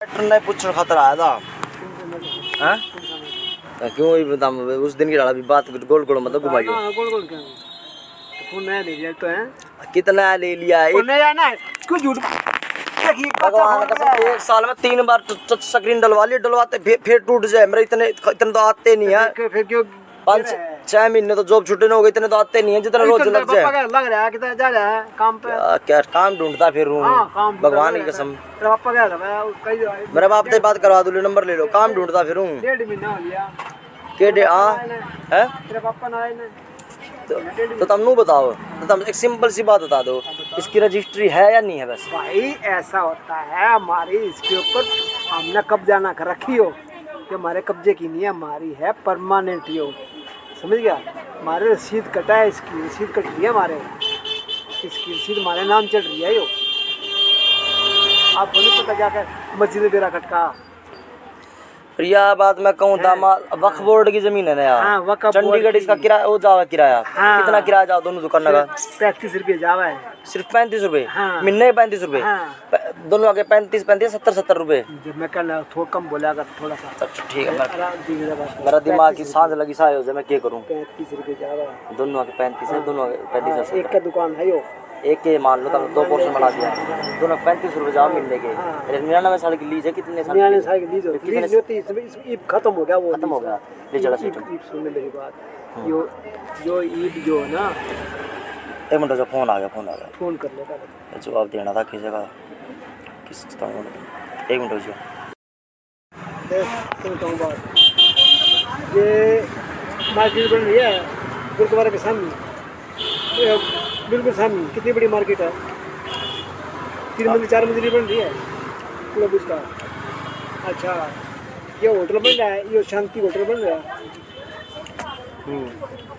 नहीं पूछने खातर आया था। हैं? क्यों ही बता उस दिन की भी बात गोल गोल मतलब घुमाइयो। गोल गोल क्या फोन नया ले लिया तो है। कितना ले लिया एक नया ना क्यों झूठ भगवान कसम एक साल में 3 बार टच स्क्रीन डलवा लिया डलवाते फिर टूट जाए। मेरे इतने तो आते नहीं है। फिर क्यों 5-6 महीने तो जॉब छुट्टे हो गए इतने तो आते नहीं है जितना रोज लग जाए। लग रहा है कितना जा रहा है काम पे क्या काम ढूंढता फिर भगवान की कसम। पापा क्या था मेरे बाप से बात करवा दो नंबर ले लो काम ढूंढता फिर 1.5 महीना हो गया के है तेरे पापा ना आए तो तुम नू बताओ तो तुम एक सिंपल सी बात बता दो इसकी रजिस्ट्री है या नहीं है। बस भाई ऐसा होता है हमारी इसके ऊपर हमने कब्जा ना कर रखी हो कि हमारे कब्जे की नहीं है हमारी है परमानेंट हो समझ गया। हमारे रसीद कटा है इसकी रसीद कट रही है हमारे इसकी रसीद हमारे नाम चढ़ रही है यो। आपको नहीं पता जाकर मस्जिद बेरा खटका यह बात मैं कहूँ दामाद वक्फ बोर्ड की जमीन है ना यार। हाँ, चंडीगढ़ इसका किराया वो जावा किराया हाँ, कितना किराया जाओ दोनों दुकान का 35 रुपये जावा है सिर्फ 35 रुपए हाँ, महीने 35 रुपए हाँ, दोनों आगे 35 70 रुपए। जब मैं कल थोड़ा कम बोला अगर थोड़ा सा ठीक है मेरा दिमाग की सांझ लगी सा हो जाए मैं क्या करूँ। 35 रुपये जावा है दोनों आगे 35 है दोनों आगे 35 है। एक का दुकान है यो एक के मान लो तब 2 पोर्शन बना दिया दोनों 35 रुपए जाओ मिलने के। 99 साल की लीज है कितने साल 99 साल की लीज होती है खत्म हो गया वो खत्म हो गया ले चला ईद सुनने मेरी बात जो ईद जो है ना 1 मिनट जो फोन आ गया फोन कर लेगा जवाब देना था किसी का किस 1 मिनट जो कहूँ बात ये मार्केट बन रही है गुरुद्वारे के सामने बिल्कुल सामने कितनी बड़ी मार्केट है 3 मंजिल 4 मंजिल बन रही है क्लब उसका। अच्छा ये होटल बन रहा है ये शांति होटल बन रहा है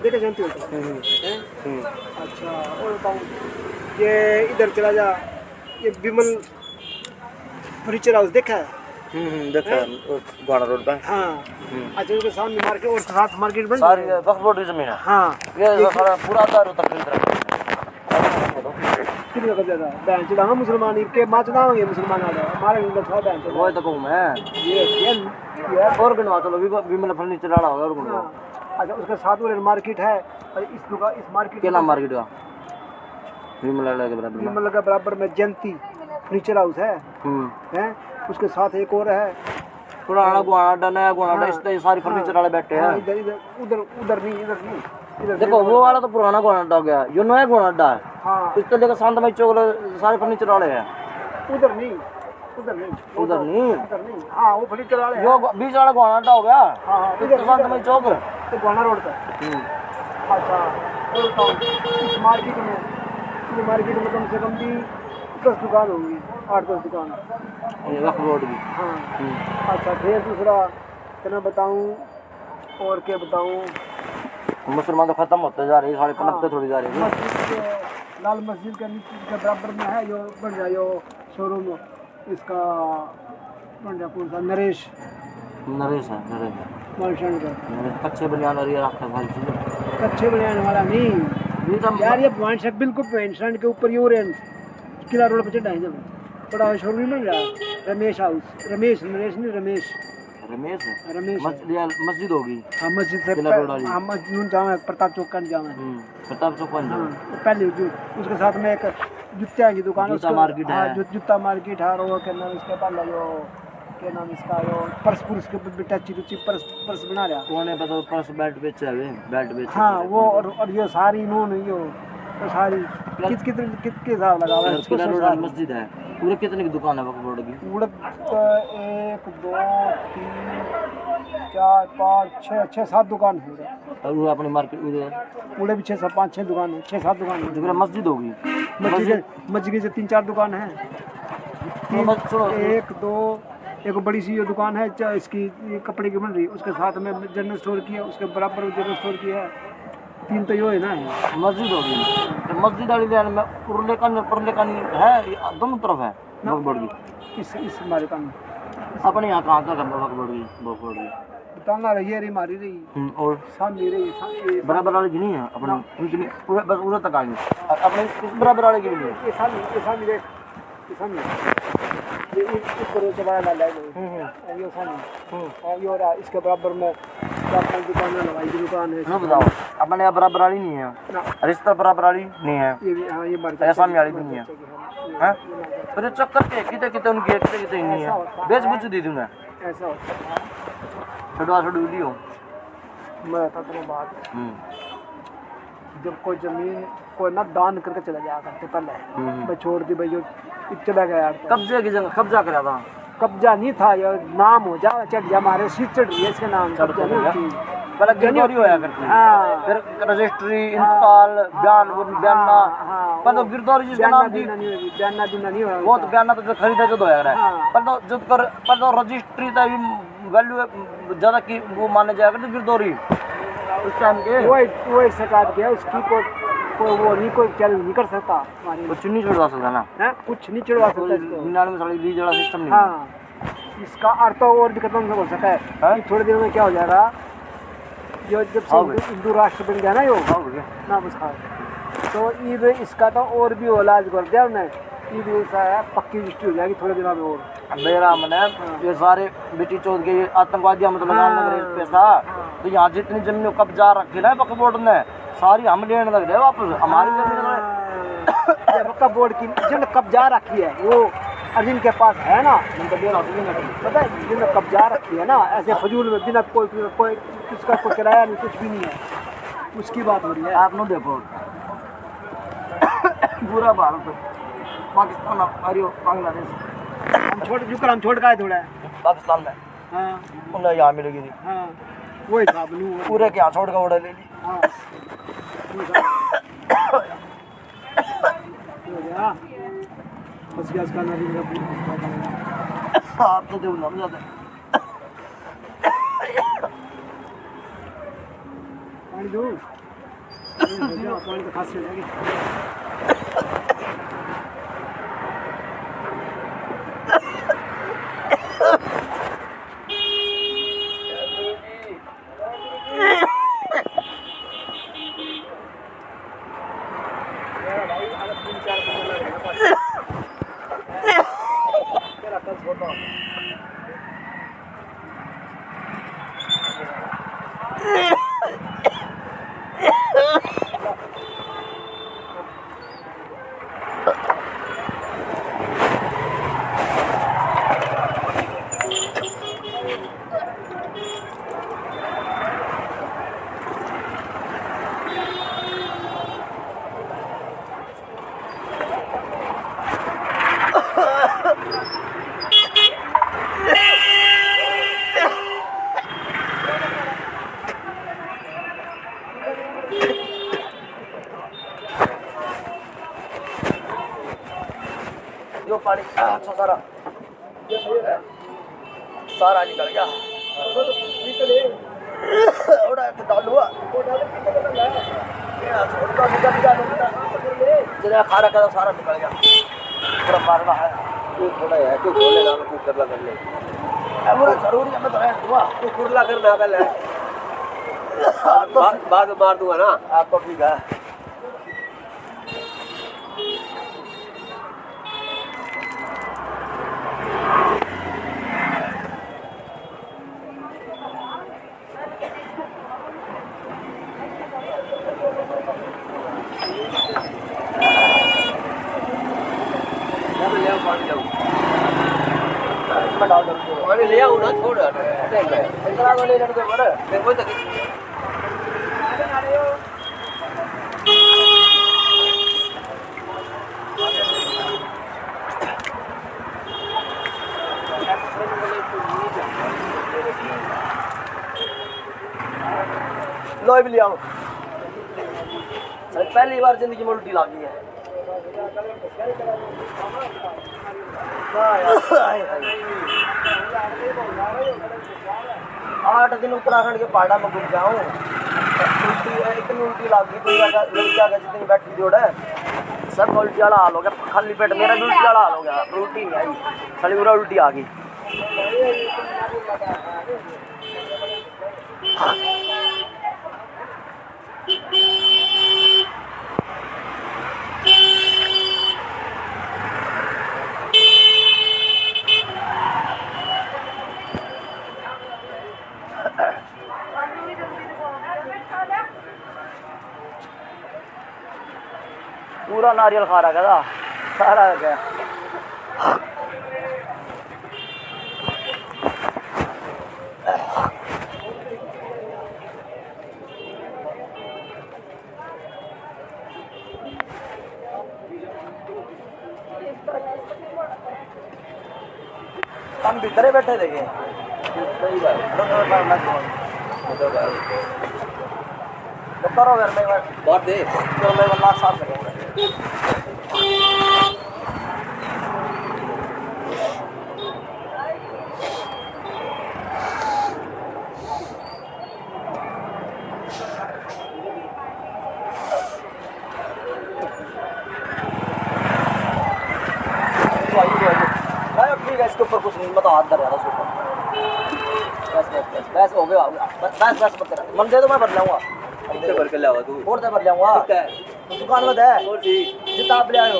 देखा शांति होटल। अच्छा और बताऊँ ये इधर चला जा ये विमल फर्नीचर हाउस देखा है देखा गुआना रोड पे। हाँ अच्छा उसके सामने मार्केट और साथ मार्केट बन सारी वक्फ बोर्ड की जमीन है। हाँ ये पूरा दार उतर खरीद रखा कितने का ज्यादा बैंक चला हम मुसलमान ही के माचना होंगे मुसलमान आ जाए हमारे अंदर था बैंक वो तो कहूँ मैं ये और गिनवा चलो विमल फर्नीचर वाला होगा और गिनवा। अच्छा उसके साथ में मार्केट है और इस दुकान इस मार्केट क्या नाम मार्केट का विमल के बराबर में जयंती फर्नीचर हाउस है हैं उसके साथ एक और है पुराना गुआना नया गुआना इसमें सारी फर्नीचर वाले बैठे हैं। इधर इधर उधर नहीं इधर देखो वो वाला तो पुराना गुआना हो गया ये नया गुआना है। हाँ इस तरह का शांतमय चौक सारे फर्नीचर वाले हैं उधर नहीं हाँ वो फर्नीचर वाले जो बीच वाला गुआना हो गया। हाँ इधर शांतमय चौक तो गुआना रोड पे। अच्छा इस मार्केट में कम से कम भी 10 दुकान होंगी 8-10 दुकान वक्फ बोर्ड की। हाँ अच्छा फिर दूसरा क्या बताऊँ और क्या बताऊँ मुसलमान तो खत्म होते जा रही सारे पनपते थोड़ी जा रही है। लाल मस्जिद के नीचे के बराबर में है जो बन रहा जो शोरूम इसका बन रहा कौन सा नरेश है मालशंड का कच्चे बनियान और ये रखा भाई कच्चे बनियान वाला नहीं यार ये मालशंड बिल्कुल मालशंड के ऊपर ये रेंज किला रोड पर चढ़ा है जब बड़ा शोरूम बन रहा रमेश हाउस रमेश मस्जिद होगी। हाँ मस्जिद से हाँ मस्जिद जाना प्रताप चौक का जाना है प्रताप चौक पहले उसके साथ में एक जूता की दुकान जूता मार्केट है जूता मार्केट है और क्या नाम इसका पहले जो क्या नाम इसका जो पर्स के बेटा चिरुचि पर्स बना रहा कोने पे तो पर्स बेल्ट बेच हाँ वो और ये सारी इन्होंने ये तो सारी कितने हिसाब लगा हुआ है। मस्जिद है पूरे कितने की दुकान है वक्फ बोर्ड की? 1 2 3 4 5 6 7 दुकान है और वो अपनी मार्केट पूरे भी 6-5 दुकान है 6-7 दुकान है जो मस्जिद होगी मस्जिद से 3-4 दुकान है 1 2 एक बड़ी सी ये दुकान है इसकी कपड़े की बन रही उसके साथ में जनरल स्टोर की है उसके बराबर जनरल स्टोर की है 3 तो यो है ना मस्जिद होगी तो मस्जिद वाली लाइन में पुरले का है दोनों तरफ है वक्फ बोर्ड की। इस हमारे काम अपने यहाँ कहाँ तक है वक्फ बोर्ड की बताना रही है मारी रही और सामने रही बराबर वाले की नहीं है अपने उनकी पूरे बस उधर तक आ गई अपने बराबर वाले की नहीं है। ये सामने ये इस करो से बड़ा डाला है ये सामने और ये रहा इसके बराबर में चार दुकान लगाई की दुकान है। ना बताओ अपने यहाँ बराबर वाली नहीं है ना रिश्ता बराबर वाली नहीं है ये भी हाँ ये मार्केट ऐसा वाली भी नहीं है हैं तो चक्कर के किते किते उनकी है किते किते नहीं है बेच बुच दी तूने ऐसा होता है। छड़वा छड़ू लियो मैं था तुम्हें बात जब कोई जमीन कोई ना दान करके चला जाया करते पहले मैं छोड़ दी भाई जो चला गया यार कब्जे की जगह कब्जा करा था कब्जा नहीं था ये नाम हो जा चढ़ जा हमारे सीट चढ़ रही है इसके नाम कब्जा नहीं होती पहले गिरदौरी होया करती हाँ फिर रजिस्ट्री इंतकाल बयान बयाना पर तो गिरदौरी जिसका नाम थी बयाना दूना नहीं हुआ वो तो बयाना तो खरीदा जो होया रहा है पर तो रजिस्ट्री का भी वैल्यू ज्यादा की वो माने जाएगा तो गिरदौरी उस टाइम के वो सरकार के उसकी कोई वो नहीं कोई चैलेंज नहीं कर सकता हमारी कुछ नहीं छुड़वा सकता ना है कुछ नहीं चढ़वा सकता इसको 99 साल लीज वाला सिस्टम नहीं हाँ इसका अर्थ और भी खत्म हो सकता है कि थोड़े दिनों में क्या हो जाएगा जो जब से हिंदू राष्ट्र बन गया ना यो ना बस खा तो ईद इसका तो और भी इलाज कर दिया उन्हें ईद पक्की रजिस्ट्री हो जाएगी थोड़े दिनों में और मेरा मन है ये सारे बेटी चौथ के आतंकवादी हम तो लगाने लग रहे पैसा तो यहाँ जितनी जमीन कब्जा रखे ना वक्फ बोर्ड ने सारी हम लेने लग रहे वापस हमारी जमीन वक्फ बोर्ड की जिन्होंने कब्जा रखी है वो जिनके पास है ना पता है जिन्होंने कब्जा रखी है ना ऐसे फजूल में बिना कोई किसका कोई किराया नहीं कुछ भी नहीं है उसकी बात हो रही है। आप नो देखो पूरा भारत पाकिस्तान अरे बांग्लादेश हम छोड़ का है थोड़ा पाकिस्तान में हाँ उन्हें यहाँ मिलेगी थी हाँ वही था ब्लू पूरे के यहाँ छोड़ का उड़ा ले ली हाँ बस गैस का नदी आप तो देव नाम जाते पानी दो पानी तो खास हो जाएगी। जो पानी अच्छा सारा सारा निकल गया उड़ा तो डालू खाड़ा का सारा निकल गया पूरा मारना है थोड़ा है तो खोले ना कुकर ला कर ले पूरा जरूरी है मैं तो है हुआ तू कुरला करना पहले बाद में मार दूंगा ना आपको ठीक है। पानी ले आओ ना छोड़ इतना तो ले लेने दो बड़े मेरे को तक लो भी ले आओ पहली बार जिंदगी में उल्टी लगी है। 8 दिन उत्तराखंड के पहाड़ा में घूम जाऊँ इतनी उल्टी लगी लड़किया का जितनी बैठी जोड़ है सब उल्टी वाला हाल हो गया खाली पेट मेरा भी उल्टी वाला हाल हो गया उल्टी नहीं आई खाली पूरा उल्टी आ गई। पूरा नारियल खा रहा था सारा गया। हम भीतर बैठे थे करो घर में बहुत दे तो मैं लाख साफ करूँगा। ठीक है इसके ऊपर कुछ नहीं मतलब हाथ धर रहा था बस हो गया बस मत कर मन दे दो मैं भर लाऊंगा भर के लाऊंगा तू और भर लाऊंगा दुकान में है और ठीक जितना आप ले आए हो।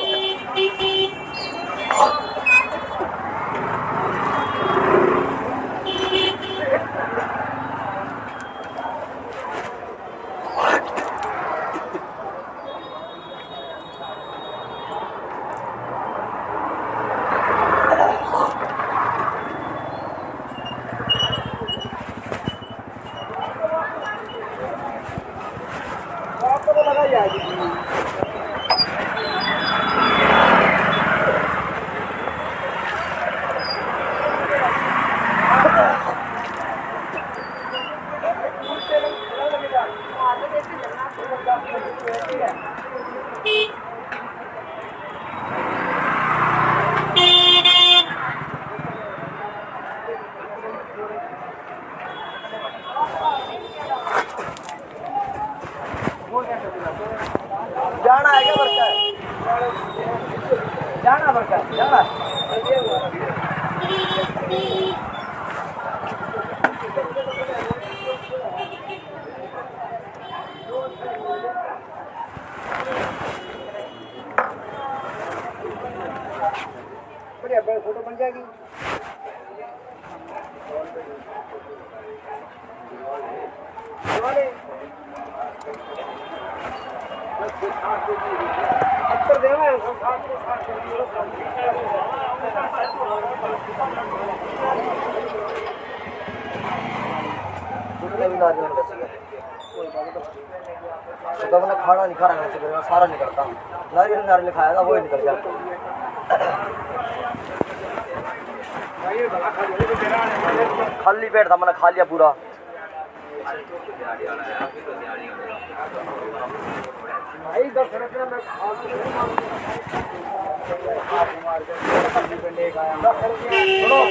जाना है क्या बरका है जाना बरका है जाना बढ़िया फोटो बन जाएगी। तो मैंने खाना नहीं खा रहा सारा नहीं करता नारियल खाया था वो ही निकल गया। खाली पेट था मैंने खा लिया पूरा।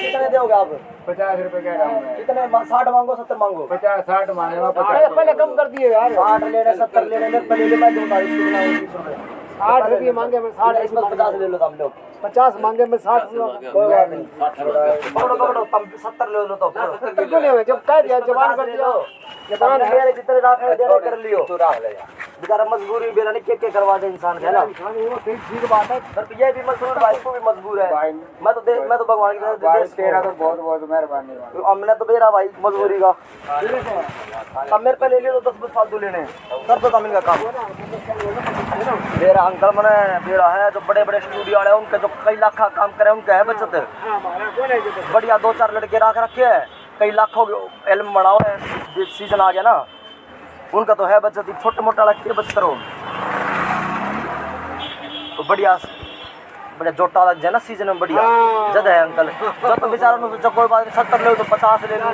कितने दोगे आप? 50 रुपए कह रहा हूँ। कितने 60 मांगो 70 मांगो? 50-60 मांगे 50 पहले कम कर दिए यार। 60 लेने 70 लेने मेरे पहले ले मैं दूंगा इसको ना 60 रुपये मांगे मैं 60 इसमें 50 ले लो तुम लोग 50 मांगे मैं 60 कोई बात नहीं पकड़ो पकड़ो तुम 70 ले लो तो क्यों नहीं जब कह दिया जवान कर दिया जवान है जितने राख है देने कर लियो तो राख ले बेचारा मजबूरी बेरा नहीं के करवा दे इंसान है ना ठीक बात है पर ये भी मजबूर भाई को भी मजबूर है मैं तो भगवान की तरफ भाई तेरा तो बहुत बहुत मेहरबानी हमने तो बेरा भाई मजबूरी का अब मेरे पे ले लियो तो 10 फालतू लेने कर दो तमिल का काम मेरा अंकल मैंने बेरा है जो बड़े बड़े स्टूडियो वाले उनके जो कई लाख का काम करे उनके है बचत बढ़िया 2-4 लड़के रख रखे है कई लाखों एल्बम बनाओ है सीजन आ गया ना उनका तो है बचत छोटे मोटा लग बचत रहो तो बढ़िया बढ़िया जोटा लग जाए ना सीजन में बढ़िया जद है अंकल जो तो बेचारा ने सोचा कोई बात नहीं 70 ले तो 50 ले लो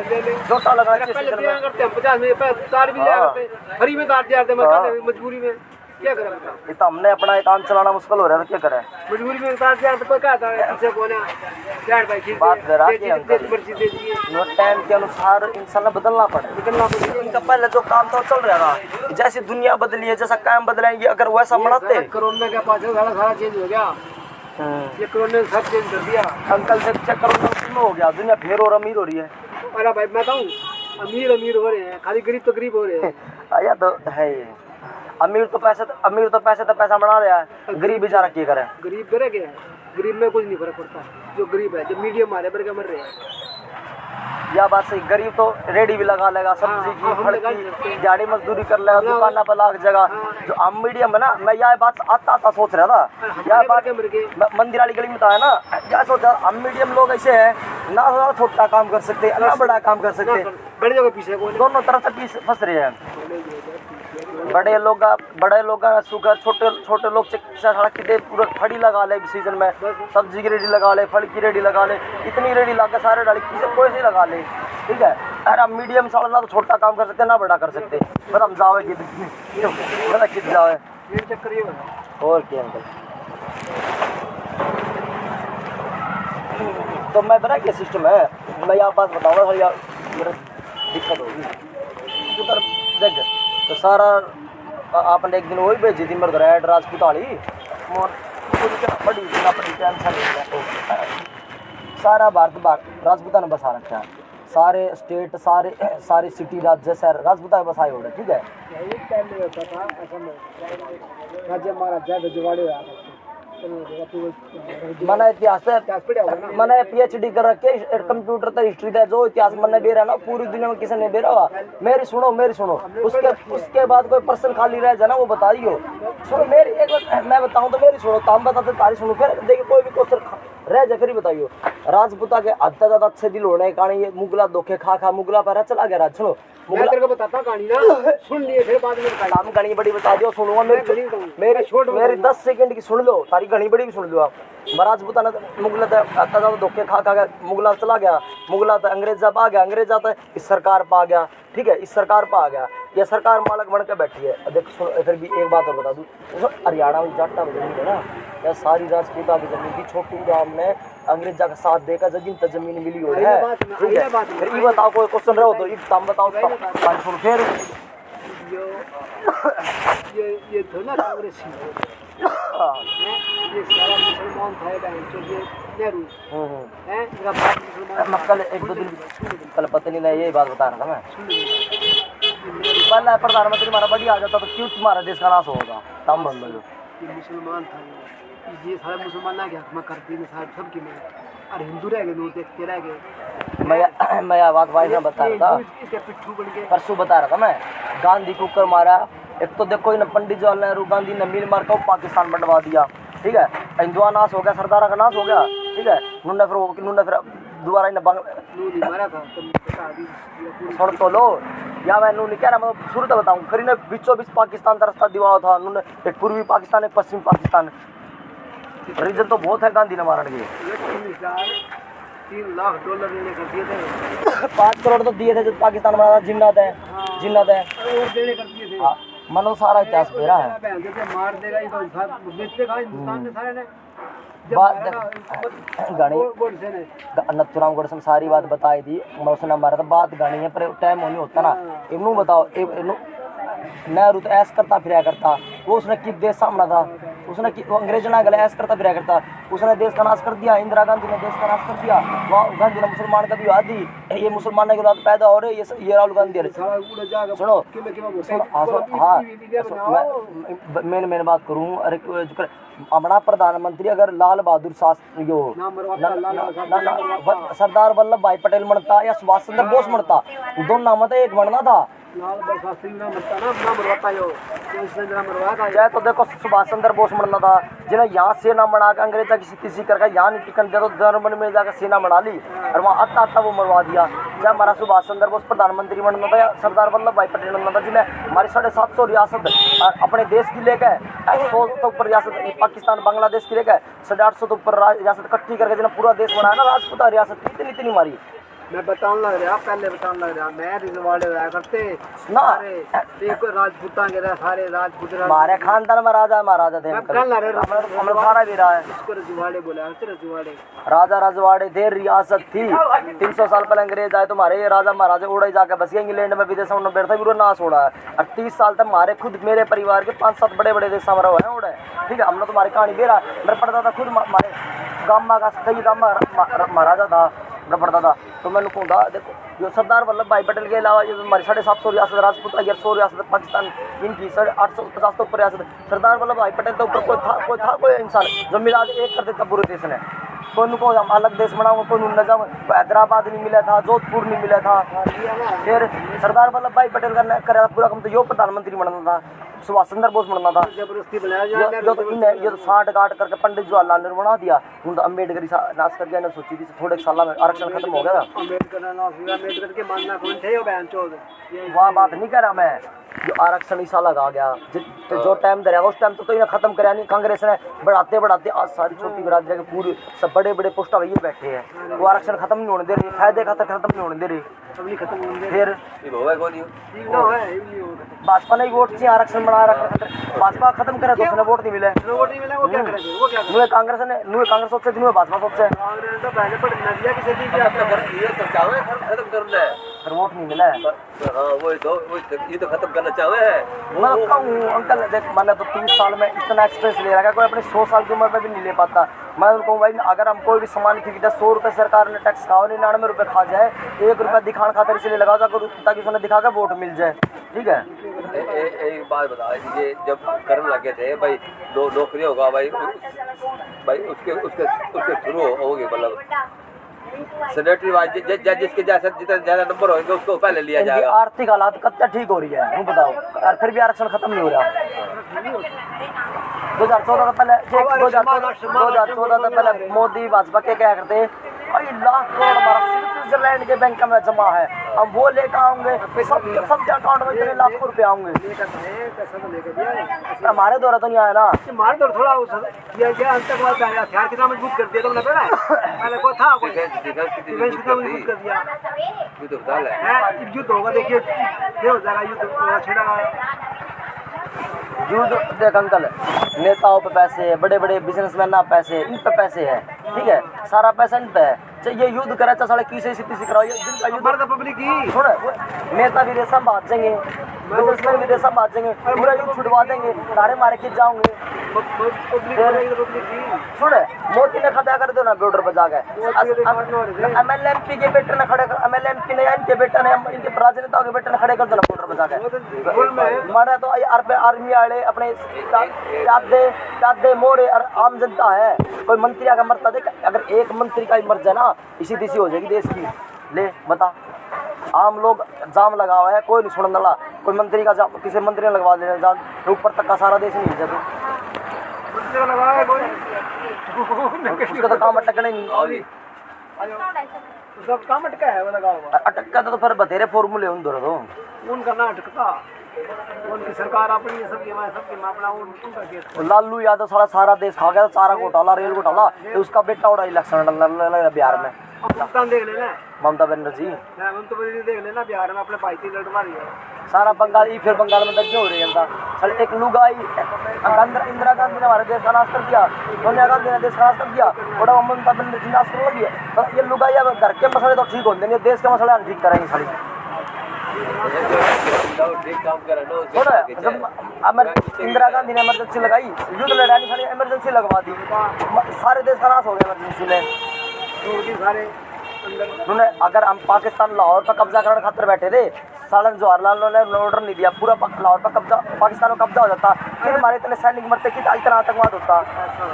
जोटा लगा सीजन में करते हैं 50 में तार भी लिया करते फ्री में तार दिया मैं मजबूरी में क्या करें ये तो हमने अपना एक काम चलाना मुश्किल हो रहा है तो क्या करें मजबूरी में तार दिया तो कोई क्या था पीछे कौन है यार भाई ठीक बात करा के अंकल मर्जी दे दीजिए नो टाइम के अनुसार इंसान ने बदलना पड़े इनका पहले जो काम था चल रहा था जैसी दुनिया बदली है जैसा काम बदलेंगे अगर वैसा बनाते कोरोना के पास सारा चेंज हो गया ये कोरोना ने सब चेंज कर दिया अंकल से चेक करो उसमें हो गया दुनिया फिर और अमीर हो रही है अरे भाई मैं कहूँ अमीर अमीर हो रहे हैं खाली गरीब तो गरीब हो रहे हैं आया तो है अमीर तो पैसा बना रहा है गरीब बेचारा क्या करे गरीब करे क्या गरीब में कुछ नहीं फर्क पड़ता जो गरीब है जो मीडियम वाले पर क्या मर रहे हैं या बात सही, गरीब तो रेडी भी लगा लेगा, सब्जी की, फल की, दिहाड़ी मजदूरी कर लेगा, दुकान पर लाग जाएगा। जो हम मीडियम है ना, मैं यह बात आता सोच रहा था, यह बात मंदिर वाली गली में था ना, यह सोचा हम मीडियम लोग ऐसे हैं ना, छोटा काम कर सकते ना बड़ा काम कर सकते, दोनों तरफ से पीछे फंस रहे हैं। बड़े लोग सुगर, छोटे लोग सड़क की पूरा खड़ी लगा ले सीजन में, सब्जी की रेडी लगा ले, फल की रेडी लगा ले, इतनी रेडी लगा सारे डाली कोई से लगा ले, ठीक है। अरे हम मीडियम साल ना तो छोटा काम कर सकते ना बड़ा कर सकते, बस हम जाओ कित जाओ और क्या अंकल। तो मैं बना क्या सिस्टम है, मैं यहाँ बात बताऊँगा, मेरा दिक्कत होगी उधर देख। तो सारा आपने एक दिन वही भेजी थी मेरे रेड राजपूत वाली, बड़ी टेंशन सारा भारत राजपूता ने बसा रखा है, सारे स्टेट सारे सिटी राज्य शहर राजपूता ने बसाए हो रहे, ठीक है। मैंने इतिहास मैंने PhD कर रखे कंप्यूटर तो हिस्ट्री का, जो इतिहास मैंने दे रहा ना पूरी दुनिया में किसी ने दे रहा। मेरी सुनो उसके बाद कोई पर्सन खाली रह जाए ना वो बता दियो, सुनो मेरी एक बार मैं बताऊं तो मेरी सुनो, तो हम बताते तारी सुनो, फिर देखिए कोई भी क्वेश्चन रह जाए फिर बताइयो। राजपूता के हद तक ज्यादा अच्छे दिल होने के कारण ये मुगला धोखे खा मुगला पर चला गया राज। सुनो तेरे को बताता कहानी ना, सुन लिए फिर बाद में काम कहानी बड़ी बता दियो, सुनूंगा मेरी 10 सेकंड की सुन लो, तारी घनी बड़ी भी सुन लो आप। राजपूता ने मुगला ज्यादा धोखे खा मुगला चला गया, मुगला तो अंग्रेज जब आ गया, अंग्रेज आता इस सरकार पर आ गया, ठीक है, इस सरकार पर आ गया, ये सरकार मालक बन के बैठी है। देख सुन फिर भी एक बात और बता दूँ, हरियाणा में जाटा में जमीन है ना, या सारी राजपूता की जमीन की छोटू गांव में अंग्रेजा का साथ देकर जमीन मिली हो है, ठीक है। फिर ये बताओ कोई क्वेश्चन रहो तो तुम बताओ सुन फिर ये तो ना कांग्रेस ये सारा मुसलमान था, ये नेहरू है कल एक दो दिन कल पत्नी ने यही बात बता रहा था मैं, पहला प्रधानमंत्री हमारा बढ़िया आ जाता तो क्यों तुम्हारा देश का नाश होगा, तम बंद लो। ये मुसलमान था, ये सारे मुसलमान ना क्या मैं करती नहीं सारे सबकी में, और हिंदू रह गए लोग देखते रह गए। मैं बात भाई ने बता रहा था परसों बता रहा था मैं, गांधी को कर मारा, एक तो देखो इन पंडित जवाहरलाल नेहरू गांधी ने मिल मार कर पाकिस्तान बंटवा दिया, ठीक है, हिंदुआ नाश हो गया, सरदारा का नाश हो गया, ठीक है। उन्होंने फिर दोबारा सुन तो लो, या मैं नहीं कह रहा, मैं शुरू तो बताऊँ, फिर इन्हें बीचों बीच पाकिस्तान का रास्ता दिवा था उन्होंने, एक पूर्वी पाकिस्तान एक पश्चिमी पाकिस्तान, रीजन तो बहुत है गांधी ने मारने के। $3 लाख देने कर दिए थे, 5 करोड़ तो दिए थे जो पाकिस्तान बना था, जिन्नात है और देने कर दिए थे। मनो सारा इतिहास मेरा है, मार देगा ये तो बेचेगा हिंदुस्तान में सारे ने नथुराम गोडसे सारी बात बताई थी, मैं उसने मारा था, बात गानी है पर टाइम होनी होता ना। इनू बताओ नेहरू तो ऐसा करता फिर करता, वो उसने किस देश सामना था, उसने अंग्रेज ना गले ऐसा करता फिर करता, उसने देश का नाश कर दिया, इंदिरा गांधी ने देश का नाश कर दिया, वह गांधी ने मुसलमान का भी आदि, ये मुसलमान की औलाद पैदा हो रहे, ये राहुल गांधी। सुनो हाँ मैं बात करूँ, अरे हमारा प्रधानमंत्री अगर लाल बहादुर शास्त्री यो सरदार वल्लभ भाई पटेल बनता या सुभाष चंद्र बोस बनता, दोनों नाम था एक बनना था। चाहे तो देखो सुभाष चंद्र बोस बनना था, जिन्हें यहाँ सेना बना के अंग्रेजा की स्थिति करके यहाँ नहीं टिकन दिया, तो जर्मनी में जाकर सेना बना ली और वहाँ आता वो मरवा दिया। चाहे हमारा सुभाष चंद्र बोस प्रधानमंत्री बनना था या सरदार वल्लभ भाई पटेल बनना था, जिन्हें हमारी 750 रियासत अपने देश की लेकर 100 तो ऊपर रियासत पाकिस्तान बांग्लादेश की लेकर 850 तो ऊपर रियासत इकट्ठी करके जिन्हें पूरा देश बनाया ना, राजपूता रियासत इतनी मारी। मैं बताने लग रहा, पहले बताने लग रहा, मैं रिजवाड़े रहा करते ना, एक राजपूता के सारे राजपूत हमारे खानदान में राजा महाराजा थे, सारा भी रहा है, इसको रजवाड़े बोला, रजवाड़े राजा रजवाड़े थे, रियासत थी। 300 साल पहले अंग्रेज आए तो हमारे ये राजा महाराजा उड़े जाकर बस इंग्लैंड में विदेशों में बैठा पूरा नाश हो रहा है। और 30 साल तक हमारे खुद मेरे परिवार के 5-7 बड़े देश में रहे उड़े, ठीक है। हमने तुम्हारी कहानी दे रहा, मेरे पढ़ता था खुद हमारे गामा का कई गामा महाराजा था पड़ता था, तो मैंने कहूँगा देखो जो सरदार वल्लभ भाई पटेल के अलावा ये हमारी 750 रियासत राजपूत 100 रियासत पाकिस्तान इनकी 850 तो ऊपर रियासत, सरदार वल्लभ भाई पटेल तो ऊपर कोई था कोई इंसान जो मिला एक कर देता पूरे देश ने। कोई को हम अलग देश बनाऊंगा, कोई न जाऊँ, हैदराबाद नहीं मिला था, जोधपुर नहीं मिला था। फिर सरदार वल्लभ भाई पटेल का करा पूरा काम तो यो प्रधानमंत्री बनना था, सुभाष चंद्र बोस बनना था। जबरदस्ती बनाया ये तो साठ गाट करके पंडित जवाहरलाल नेहरू बना दिया। उन तो अम्बेडकर नाश कर दिया, सोची थी थोड़े साल में आरक्षण खत्म हो गया। अम्बेडकर के मानना कौन थे, बहन चोद वहाँ बात नहीं कर रहा मैं, जो आरक्षण इस साल लगा गया, तो जो टाइम दे रहा उस टाइम तो इन्हें खत्म कराया नहीं। कांग्रेस ने बढ़ाते बढ़ाते आज सारी छोटी बिरादरी के पूरे सब बड़े बड़े पोस्ट वही बैठे हैं, वो आरक्षण खत्म नहीं होने दे रही, फायदे खत्म नहीं होने दे रही। फिर भाजपा ने वोट चाहिए आरक्षण बना रखा, भाजपा खत्म करे तो उसने वोट नहीं मिले। कांग्रेस ने कांग्रेस सोचे, भाजपा सोचे, फिर वोट नहीं मिला है। ये तो खत्म करना चाहे। मैं कहूँ अंकल देख, मैंने तो 30 साल में इतना एक्सपीरियंस ले रखा है, कोई अपने 100 साल की उम्र में भी नहीं ले पाता। मैं उनको भाई अगर हम कोई भी सामान खरीदे 100 रुपये सरकार ने टैक्स खाओ, 99 रुपये खा जाए, 1 रुपया दिखाने खातर इसलिए लगाओ ताकि उसने दिखा के वोट मिल जाए। ठीक है, एक बात बता दीजिए, जब करने लगे थे भाई दो नौकरी होगा भाई उसके थ्रू होगी, मतलब सेनेटरी वाइज जिसके जैसे जितने ज्यादा नंबर होंगे उसको पहले लिया जाएगा। आर्थिक हालात कब तक ठीक हो रही है तुम बताओ, और फिर भी आरक्षण खत्म नहीं हो रहा। 2014 से पहले मोदी भाजपा के क्या करते, भाई लाख करोड़ हमारा स्विट्जरलैंड के बैंक में जमा है, हम वो लेकर आएंगे, सबके अकाउंट में इतने लाखों रुपए आएंगे। हमारे द्वारा तो नहीं आया ना, हमारे द्वारा थोड़ा आतंकवाद हथियार कितना मजबूत कर दिया तुमने, पहले को था कितना मजबूत कर दिया। युद्ध होगा, देखिए ये हो जाएगा युद्ध छिड़ेगा। युद्ध देख अंकल, नेताओं पे पैसे है, बड़े बड़े बिजनेसमैन ना पैसे, इन पे पैसे है, ठीक है, सारा पैसा इन पे है। चाहिए युद्ध करा चाहे साढ़े किसी से कराओ, जिनका युद्ध पब्लिक ही थोड़ा नेता भी रेशम बात देंगे, बिजनेसमैन भी रेशम बात देंगे, पूरा युद्ध छुड़वा देंगे, तारे मारे के जाओगे। सुन मोदी ने खड़ा कर दो ना बॉर्डर पर जाकर, MLMP के बेटे ने खड़े, MLMP ने इनके बेटे ने, इनके राजनेताओं के बेटे ने खड़े कर दो ना बॉर्डर पर जाकर। मारा तो आर्मी वाले अपने प्यादे मोरे और आम जनता है, कोई मंत्री अगर मरता देख, अगर एक मंत्री का ही मर जाए ना इसी दिशी हो जाएगी देश की। ले बता, आम लोग जाम लगा हुआ है, कोई नहीं सुन वाला, कोई मंत्री का जाम किसी मंत्री ने लगवा देना जाम, तो ऊपर तक का सारा देश नहीं जाता, उसका तो काम अटकना ही नहीं। सब काम अटका है, वो लगा हुआ अटका तो फिर बतेरे फॉर्मूले उन दोनों तो उनका ना अटकता, उनकी सरकार अपनी सबकी मामला उनका केस। लालू यादव सारा देश खा गया, सारा घोटाला, रेल घोटाला, तो उसका बेटा उड़ा इलेक्शन लड़ बिहार में। देख लेना ममता बनर्जी देख लेना, बिहार में अपने भाई की लड़ मारी है सारा बंगाल ही, फिर बंगाल में दर्ज हो रही है जनता। सर एक लुगाई इंदिरा गांधी ने हमारे देश का नाश कर दिया, सोनिया गांधी ने देश का नाश कर दिया, और ममता बनर्जी नाश कर लगी है। पर ये लुगाई अब घर के मसले तो ठीक होते नहीं, देश के मसले हम ठीक करेंगे सारी। इंदिरा गांधी ने इमरजेंसी लगाई, युद्ध लड़ाई सारी इमरजेंसी लगवा दी, सारे देश का नाश हो गया इमरजेंसी में। उन्होंने अगर हम पाकिस्तान लाहौर पर कब्जा करने खातिर बैठे थे, सालन जवाहरलाल ने ऑर्डर नहीं दिया, पूरा लाहौर पर कब्जा, पाकिस्तान में कब्जा हो जाता, फिर हमारे इतने सैनिक मरते कि इतना आतंकवाद होता।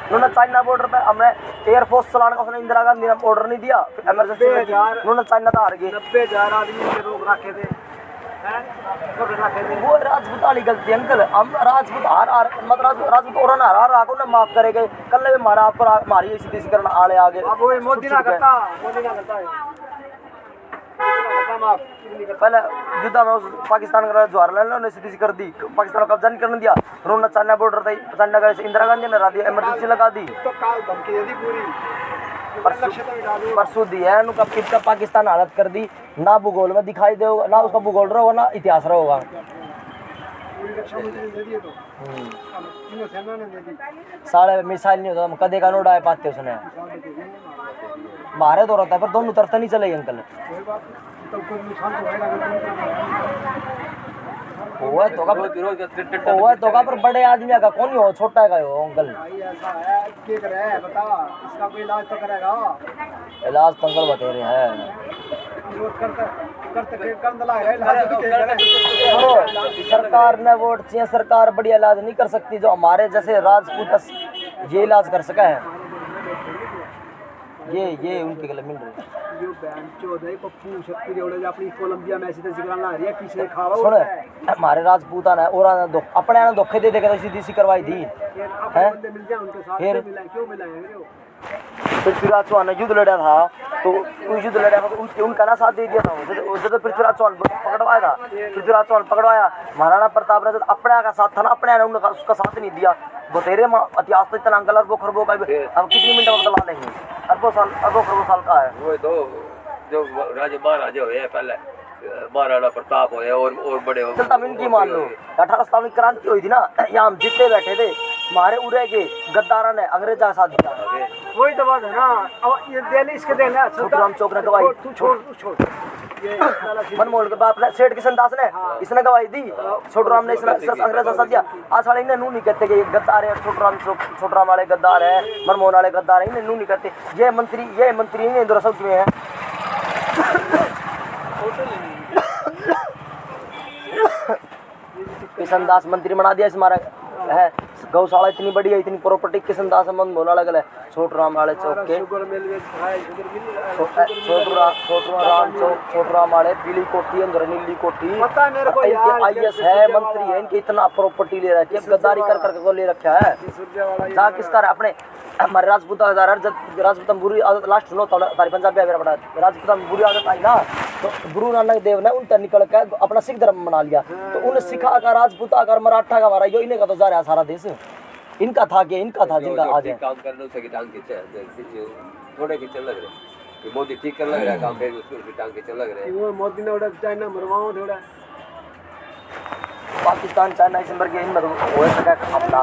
उन्होंने चाइना बॉर्डर पर हमें एयरफोर्स चलाने का उसने इंदिरा गांधी ने ऑर्डर नहीं दिया, इमरजेंसी उन्होंने चाइना तो हार गए। 90,000 आदमी के रोक रखे थे, वो राजपूत वाली गलती अंकल, हम राजपूत मतलब राजपूत और ना माफ करेंगे, कल भी मारा आपको मारी इसी करना आले आगे। अब वो मोदी ना करता है पहले युद्ध में उस पाकिस्तान का जवाहरलाल ने सीधी कर दी, पाकिस्तान को कब्जा नहीं करने दिया, उन्होंने चाइना बॉर्डर था, चाइना का इंदिरा गांधी ने दिया, इमरजेंसी लगा दी, तो काल धमकी दे दी पूरी, परसों दी है उनका कितना पाकिस्तान हालत कर दी, ना भूगोल में दिखाई देगा, ना उसका भूगोल रहोगा ना इतिहास रहोगा। साढ़े मिसाइल नहीं होता, कदे का नोड़ा पाते उसने मारे तो रहता है, पर दोनों तरफ नहीं चलेगी अंकल। तो का पर बड़े आदमी का कौन हो, छोटा का हो अंकल, इसका कोई इलाज तो करेगा, इलाज तो अंकल बतेरे है। सरकार ने वोट चाहिए, सरकार बढ़िया इलाज नहीं कर सकती, जो हमारे जैसे राजपूत ये इलाज कर सका है। ये उनके गले मिल रही है। जो बैंड चौधरी है पप्पू शक्ति जोड़े जो अपनी कोलंबिया में ऐसे जिगरा ला रही है पीछे खावा सुन हमारे राजपूतान है और अपने आने धोखे दे देगा तो सीधी सी करवाई थी अपने बंदे मिल जाए उनके साथ फिर? मिलाए क्यों मिलाए हो पृथ्वीराज चौहान ने युद्ध लड़ा था तो युद्ध लड़ा था तो उनका ना साथ दे दिया था उसे तो पृथ्वीराज चौहान पकड़वाया था। पृथ्वीराज चौहान पकड़वाया, महाराणा प्रताप ने तो अपने का साथ था ना, अपने ने उनका उसका साथ नहीं दिया। बतेरे इतिहास तो इतना अंकल अरबों खरबों का अब कितनी मिनट में बदला लेंगे, अरबों खरबों साल का है। वो तो जो राजे महाराजे हुए पहले महाराणा प्रताप हुए और बड़े हो चलता हम इनकी मान लो 1857 में क्रांति हुई थी ना, यहाँ हम जितने बैठे थे हमारे उड़े के गद्दारा ने अंग्रेजा का साथ दिया। वही तो बात है ना। अब ये दिल्ली इसके देना छोटूराम चौक ने गवाही, तू छोड़ ये मनमोहन के बाप ने सेठ किशन दास ने इसने गवाही दी, छोटूराम ने अंग्रेजा साथ दिया। आज साले इन्हें नू नहीं कहते कि ये गद्दार है, छोटूराम वाले गद्दार है, मनमोहन वाले गद्दार है, इन्हें नू नहीं कहते। ये मंत्री नहीं इंदिरा सब में है। किशन दास मंत्री बना दिया हमारा है। गौशाला इतनी बड़ी है, इतनी प्रॉपर्टी किशन दास मनमोहन वाले गले छोटूराम वाले चौक के छोटूराम वाले पीली कोठी अंदर नीली कोठी IAS है, मंत्री है, इनके इतना प्रॉपर्टी ले रखी है, गद्दारी कर करके ले रखा है। जा किसका अपने हमारे राजपूत बुरी आदत लास्ट सुनो तारी पंजाबी आगे बड़ा राजपूत बुरी आदत आई ना तो गुरु नानक देव ने उन निकल कर अपना सिख धर्म बना लिया। तो उन्हें सिखा का राजपूता का मराठा का हमारा यो इन्हें का तो जा रहा है सारा देश, इनका था जिनका आज है काम करने से टांग के थोड़े के चल लग रहे मोदी ठीक कर लग रहा है काम पे उसको टांग के चल लग रहे वो मोदी ने उड़ा चाइना मरवाओ थोड़ा पाकिस्तान चाइना इस नंबर के इन मतलब हो सका अपना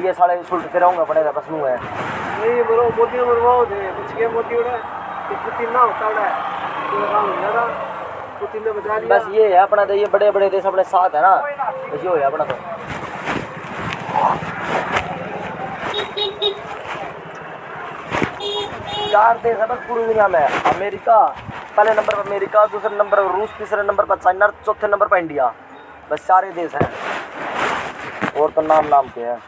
ये साले सुल्ट के रहूंगा पड़ेगा बस नू है नहीं मरो मोदी ने मरवाओ थे कुछ के मोदी उड़ा कि पुतिन ना होता उड़ा पूरा काम हो जाएगा पुतिन ने बचा लिया। बस ये है अपना तो ये बड़े बड़े देश अपने साथ है ना, बस ये हो अपना तो चार देश है बस पूरी दुनिया में। अमेरिका पहले नंबर पर अमेरिका, दूसरे नंबर पर रूस, तीसरे नंबर पर चाइना, चौथे नंबर पर इंडिया। बस सारे देश हैं और तो नाम के हैं।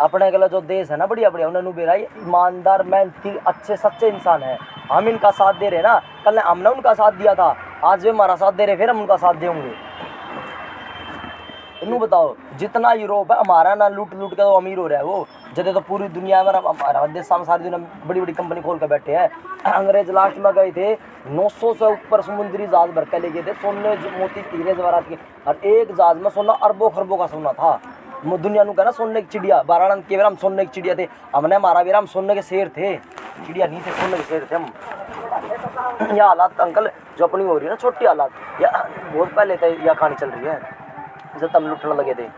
अपने गला जो देश है ना बढ़िया उन्हें बेरा ईमानदार मेहनती अच्छे सच्चे इंसान है। हम इनका साथ दे रहे हैं ना, कल हमने उनका साथ दिया था, आज वे हमारा साथ दे रहे, फिर हम उनका साथ देंगे। इन्हों बताओ जितना यूरोप है हमारा ना लूट के तो अमीर हो रहा है वो, जब तो पूरी दुनिया में हमारा देश सारी दुनिया बड़ी बड़ी कंपनी खोल कर बैठे हैं। अंग्रेज लास्ट में गए थे 900 से ऊपर समुद्री जहाज भर के ले गए थे सोने मोती हीरे जवाहरात के, और एक जहाज में सोना अरबों खरबों का सोना था। दुनिया नु कहना सोने की चिड़िया, वाराणसी के हम सोने की चिड़िया थे, हमने हमारा बेरा हम सोने के शेर थे, चिड़िया नहीं थे, सोने के शेर थे हम। यह हालात अंकल जो अपनी हो रही है ना छोटी हालात, या बहुत पहले थे यह कहानी चल रही है जब हम लुटने लगे थे।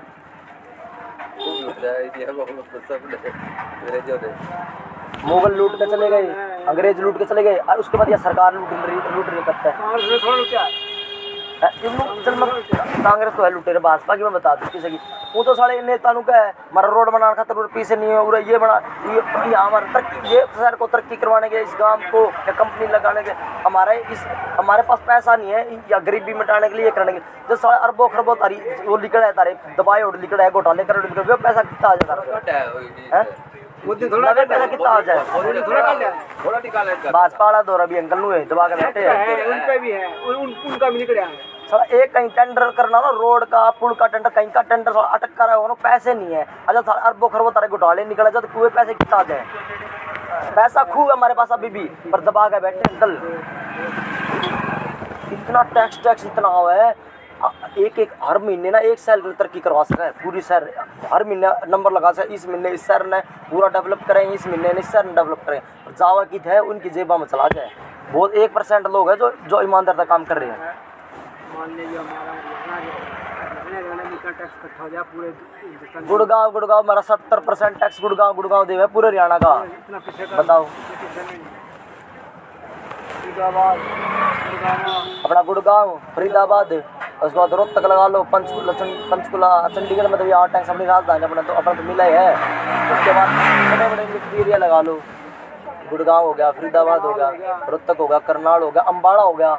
मुगल लूट के चले गए, अंग्रेज लूट के चले गए, और उसके बाद यह सरकार लूट रही करता है। कांग्रेस तो है लुटेरे भाजपा की, मैं बता दूं किसी की वो तो सारे नेता नु का है हमारा रोड बनाना खातर पीछे नहीं है, ये बना ये हमारा तरक्की, ये शहर को तरक्की करवाने के, इस गांव को या कंपनी लगाने के, हमारे पास पैसा नहीं है या गरीबी मिटाने के लिए करने के, जो सारे अरबों खरबों तारी वो लिखड़ा है तारे दवाई और लिखड़ा है घोटाले कर वो पैसा कितना आ जाता है, पैसा कितना आ जाए भाजपा वाला दौरा भी अंकल नु दबा के बैठे हैं, उन पे भी है उनका भी निकला है। साला एक कहीं टेंडर करना ना रोड का पुल का टेंडर, कहीं का टेंडर साला अटक कर रहा हो ना, पैसे नहीं है। अच्छा साला अरबों खरबों तारे घोटाले निकले जाते कुएं पैसे कितना आ जाए, पैसा खूब है हमारे पास अभी भी पर दबा के बैठे अंकल। इतना टैक्स इतना हुआ है, एक हर महीने ना एक शहर की तरक्की करवा सका है पूरी शहर, हर महीने नंबर लगा सके, इस महीने इस शहर ने पूरा डेवलप करें, इस महीने इस शहर ने डेवलप करें, जावा की है उनकी जेबा में चला जाए। बहुत 1% लोग हैं जो ईमानदार का काम कर रहे हैं। मान लीजिए टैक्स इकट्ठा हो गया पूरे गुड़गांव हमारा 70% टैक्स गुड़गांव देवे पूरे हरियाणा का, बताओ अपना गुड़गांव फरीदाबाद उसके बाद रोहतक लगा लो, पंचकुला चंडीगढ़ में तो यहाँ टैक्स अपनी राजधानी अपना तो मिला ही है। उसके बाद बड़े बड़े इंडस्ट्री एरिया लगा लो, गुड़गांव हो गया, फरीदाबाद हो गया, रोहतक हो गया, करनाल हो गया, अम्बाड़ा हो गया,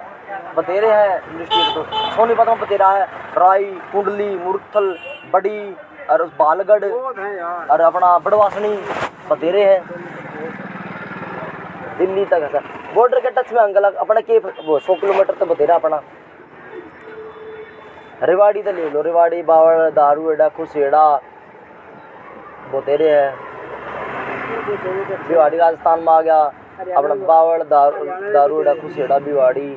बतेरे हैं इंडस्ट्री तो सोनीपत में बतेरा है, राई कुंडली मुरथल बड़ी और बालगढ़ और अपना बड़वासनी बतेरे है दिल्ली तक है सर, बॉर्डर के टच में अंकल अपना के वो 100 किलोमीटर तो बतेरा अपना। रेवाड़ी तो ले लो, रेवाड़ी बावड़ दारू एडा खुशेड़ा बतेरे है। भिवाड़ी राजस्थान में आ गया अपना बावड़ दारू एडा खुशेड़ा भिवाड़ी।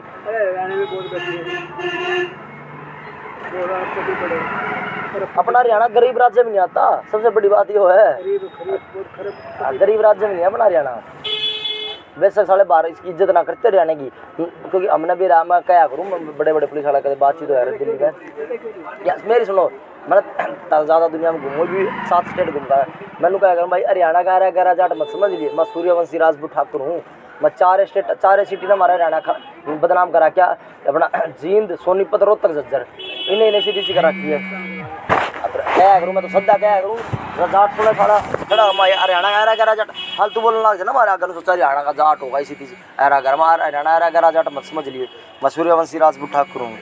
अपना हरियाणा गरीब राज्य में नहीं आता, सबसे बड़ी बात ये है गरीब राज्य में नहीं है अपना हरियाणा। वैसे साढ़े 12 इसकी इज्जत ना करते हरियाणा की, क्योंकि हमने भी मैं क्या करूँ, बड़े बड़े पुलिस वाला कभी बातचीत हो रही दिल्ली में या मेरी सुनो, मैंने ज़्यादा दुनिया में घूमू भी 7 स्टेट घूमता है। मैंने क्या करूँ भाई, हरियाणा का रहा गहरा जाट मत समझ लिए, मैं सूर्यवंशी राजपूत ठाकुर हूँ। मैं 4 सिटी ने हमारा हरियाणा बदनाम करा क्या, अपना जींद सोनीपत रोहतक झज्जर इन्हें सिटी से करा की है। क्या करूँ मैं तो सदा क्या करूँ, जाट थोड़ा सारा खड़ा हरियाणा का गहरा जाट फालतू बोलने लग जाए ना हमारे आगे, सोचा हरियाणा का जाट होगा इसी से ऐरा घर हमारा हरियाणा ऐरा गहरा जाट मत समझ लिए। मैं सूर्यवंशी राजपूत ठाकुर हूँ।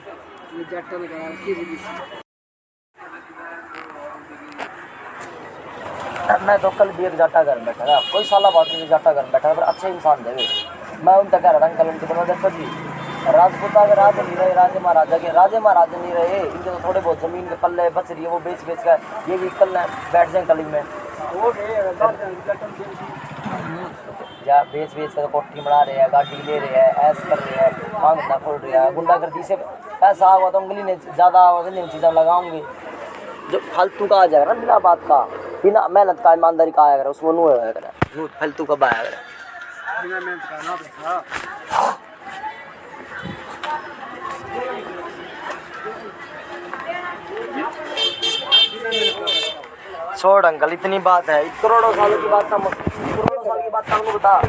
मैं तो कल भी एक जाटा घर बैठा था, कोई साला बात नहीं, जाटा घर बैठा पर अच्छे इंसान थे वे। मैं उनका कह रहा था अंकल उनके बना देखो जी राजपूता के राज नहीं रहे, राजे महाराजा नहीं रहे, इनके तो थोड़े बहुत जमीन के पल्ले बच रही है, वो बेच कर ये भी कल बैठ जाए कली में या बेच कर कोठी बना रहे हैं, गाड़ी ले रहे हैं, ऐस कर रहे हैं, काम धंधा खोल रहे हैं। गुंडागर्दी से पैसा आगा तो उंगली ने ज़्यादा इन चीज़ें लगाऊंगी, जो फालतू का आ जाएगा ना बिना बात का, बिना मेहनत का ईमानदारी का आया करे उसमें नू आया करे, फालतू कब आया करे बिना मेहनत करना पड़ता। छोड़ अंकल इतनी बात है, करोड़ों सालों की बात करोड़ों साल की बात का बता,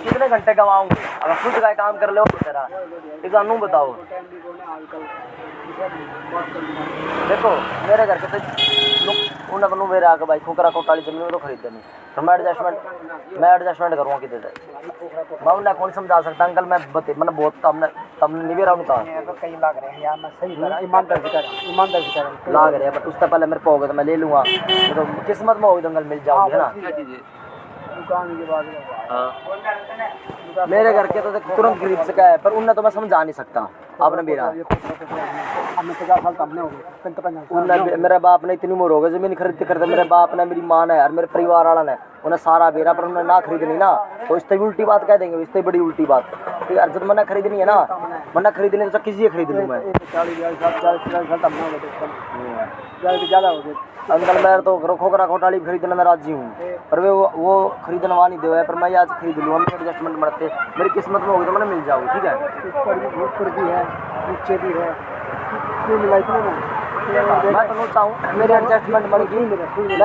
कितने घंटे गवाऊंगी अगर खुद का काम कर लो तेरा, एक अनु बताओ। देखो मेरे घर के तो लोग उन्हें मेरे आके भाई खोकरा कोटाली जमीन में तो खरीदते नहीं, तो मैं एडजस्टमेंट करूँगा कितने से, मैं उन्हें कौन समझा सकता अंकल, मैं मैंने बहुत तमने नहीं भी रहा उनका कहीं लाग रहे हैं यार, मैं सही करा ईमानदार से करा लाग रहे हैं, बट उससे पहले मेरे को होगा तो मैं ले लूँगा, तो किस्मत में होगी तो अंकल मिल जाओगे ना। दुकान के बाद मेरे घर के तो तुरंत गरीब से क्या है, पर उन्हें तो मैं समझा नहीं सकता। आपने मेरा हमने 50 साल तब हो मेरे बाप ने इतनी उम्र हो गई जमीन खरीदते खरीदते, मेरे बाप ने मेरी माँ ने और मेरे परिवार वाला ने उन्हें सारा बेरा, पर उन्हें ना खरीदनी ना तो इससे भी उल्टी बात कह देंगे, इससे बड़ी उल्टी बात ठीक है। जब मैंने खरीदनी है ना, मैंने खरीदनी तो किसी खरीद लूँ मैं, 40 साल ज़्यादा हो गए अंकल मैं तो खोखरा खोटाली खरीदने में राजी हूँ, पर वो खरीदने नहीं दे, पर मैं आज खरीद लूँ, हम एडजस्टमेंट बढ़ते मेरी किस्मत में होगी तो मैंने मिल जाऊँ ठीक है। ऊपर भी है नीचे भी है, क्यों मिला इतना मैं तो चाहूँ मेरे एडजस्टमेंट बन गई, मैं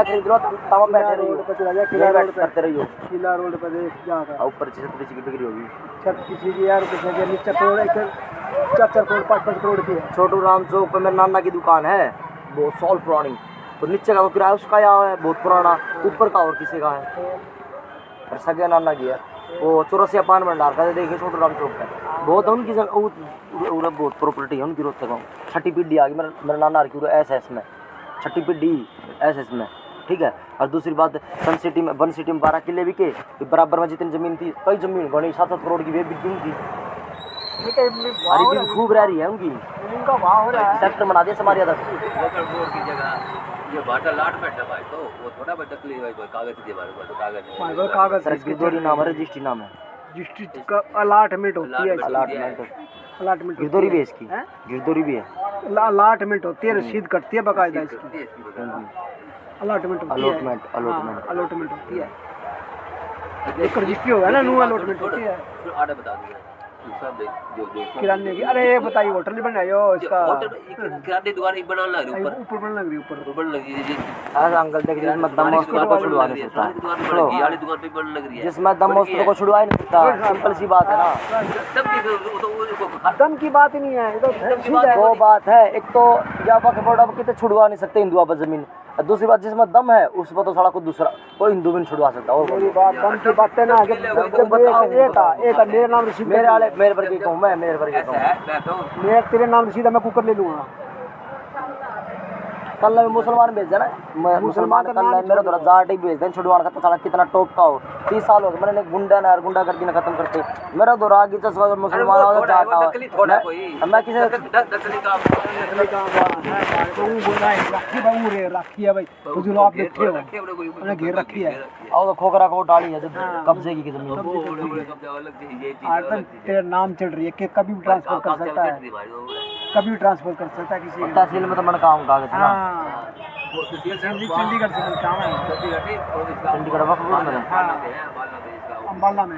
खरीद लो तमाम बैठे रहिए किला रोड करते रहिए, किला रोड पर देख जाकर ऊपर छत की बिक्री होगी, छत किसी की यार किसी के नीचे करोड़ 4 करोड़ 5 करोड़ की है। छोटू राम चौक पे मेरे नाना की दुकान है, बहुत साल पुरानी, तो नीचे का वो किराया उसका यहाँ है बहुत पुराना, ऊपर का और किसी का है, और सगे नाना की है वो 84 पान भंडार का देखिए छोटू राम चौक पे बहुत है उनकी बहुत प्रॉपर्टी है उनकी, रोज तक छठी पीढ़ी आ गई मेरे नाना की एस में, छठी पीढ़ी एस में ठीक है। और दूसरी बात वन सिटी में 12 किले बिके, बराबर में जितनी जमीन थी कई जमीन बनी 7-7 करोड़ की वे बिकी उनकी, हरी खूब रह रही है उनकी, उनका भाव हो रहा है सेक्टर बना दिया समारिया तक की जगह ये भाटा लाट बैठा भाई, तो वो थोड़ा बड़ा तकलीफ है, कागज दे हमारे पास, तो कागज सर गिरदौरी नाम है, रजिस्ट्री नाम है, डिस्ट्रिक्ट का अलॉटमेंट होती है, अलॉटमेंट गिरदौरी भी है इसकी, गिरदौरी भी है, अलॉटमेंट होती है, रसीद कटती है बाकायदा इसकी, अलॉटमेंट अलॉटमेंट होती है, एक रजिस्ट्री होगा ना, न्यू अलॉटमेंट होती है। आधा बता दिया किराने की, अरे ये बताइए होटल भी बनाए हो इसका, किराने दुकान एक बनाने लग रही ऊपर बन लग रही ऊपर लगी है, ऐसा अंकल देख जिसमें दम है उसको को छुड़वा नहीं सकता, वाली दुकान पे बनने लग रही है, जिसमें दम है उसको को छुड़वा ही नहीं सकता, सिंपल सी बात है ना, दम की बात ही नहीं है, ये तो ठीक है वो बात है। एक तो जापा के बोर्ड अब कितने छुड़वा नहीं सकते हिंदुआ पर जमीन, और दूसरी बात जिसमें दम है उस पर तो साला कोई दूसरा कोई हिंदू भी नहीं छुड़वा सकता। और मेरी बात दम की बात है ना, जब एक मेरे नाम रसीद, मेरे पर की कहूँ मैं, मेरे पर की कहूँ मैं तेरे नाम रसीद मैं कुकर ले लूँगा, कल में मुसलमान भेज देना, मुसलमान कल मेरे द्वारा जाट ही भेज दें छुड़वान का, तो साला कितना टॉप का हो। 30 साल हो गए मैंने गुंडा ना गुंडा करके ना खत्म करते मेरा द्वारा आगे तो मुसलमान हो जाट हो। मैं किसी राखी है भाई, जो आप देखे हो उन्हें घेर रखी है और तो खोखरा को डाली है कब्जे की जमीन। आजकल तेरा नाम चल रही है कि कभी भी ट्रांसफर कर सकता है, कभी भी ट्रांसफर कर सकता है किसी। तहसील में तो मन काम कागज ना चंडीगढ़ से काम है, चंडीगढ़ वक्त बोर्ड में अम्बाला में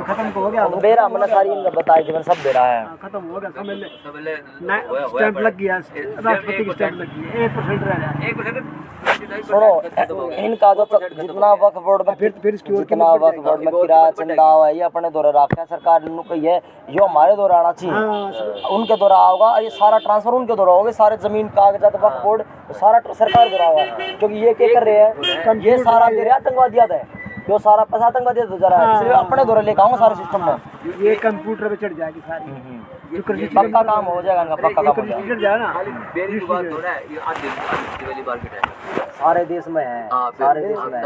खत्म हो गया, बेरा मैंने सारी इनका बताई थी, मैंने सब दे रहा है। खत्म हो गया समझ ले, स्टैंप लग गया, राष्ट्रपति की स्टैंप लग गई, 1% रह गया। सुनो इनका जो जितना वक्फ बोर्ड में जितना वक्फ बोर्ड में किराया चंदा हुआ है ये अपने द्वारा रखा है सरकार ने कही है, ये हमारे द्वारा आना चाहिए, उनके द्वारा होगा, ये सारा ट्रांसफर उनके द्वारा होगा, सारे जमीन कागजात वक्फ बोर्ड सारा सरकार द्वारा होगा, क्योंकि ये क्या कर रहे हैं, ये सारा दे रहे आतंकवादियात है, जो सारा पैसा आतंकवादी तो जरा सिर्फ अपने द्वारा लेकर आऊंगा सारे सिस्टम में, ये कंप्यूटर पे चढ़ जाएगी सारी, पक्का काम हो जाएगा इनका, पक्का काम हो जाएगा। जाए ना सारे देश में है, सारे देश में है।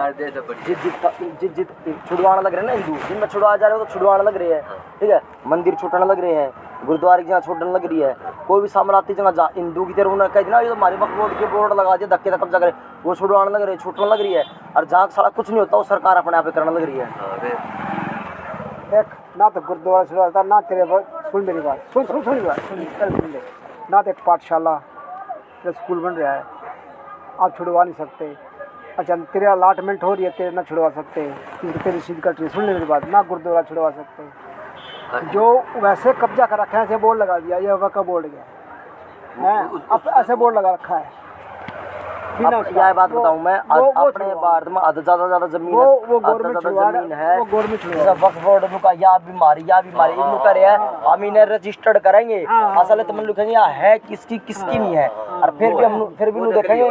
जित छुड़वाना लग रहे हैं ना हिंदू, जिनमें छुड़वा जा रहे हो तो छुड़वाना लग रहे हैं, ठीक है, मंदिर छूटने लग रहे हैं, गुरुद्वारे की जगह छूटने लग रही है, कोई भी सामराती जगह हिंदू की तरफ उन्होंने कह दिया ना ये तो हमारे वक्फ बोर्ड के बोर्ड लगा दिया धक्के कब्जा करे, वो छुड़वाने लग रही है, छूटने लग रही है, और जहाँ सारा कुछ नहीं होता वो सरकार अपने आप करने लग रही है। देख ना तो गुरुद्वारा छुड़वाता ना तेरे, सुन मेरी बात, सुन ले, ना तो एक पाठशाला स्कूल बन रहा है, आप छुड़वा नहीं सकते। अच्छा तेरे अलाटमेंट हो रही है, तेरे ना छुड़वा सकते, तेरी सीध कट रही, सुन ले मेरी बात, ना गुरुद्वारा छुड़वा सकते, जो वैसे कब्जा कर रखा है ऐसे बोर्ड लगा दिया, ये वक्फ बोर्ड गया है, अब ऐसे बोर्ड लगा रखा है। यह बात बताऊं मैं, अपने भारत में आधा ज्यादा जमीन है, वो गवर्नमेंट है, वो गवर्नमेंट वक्फ बोर्ड का या बीमारी इन करे है, हम इन्हें रजिस्टर्ड करेंगे, असल तो मन लिखेंगे है किसकी नहीं है, और फिर भी देखेंगे,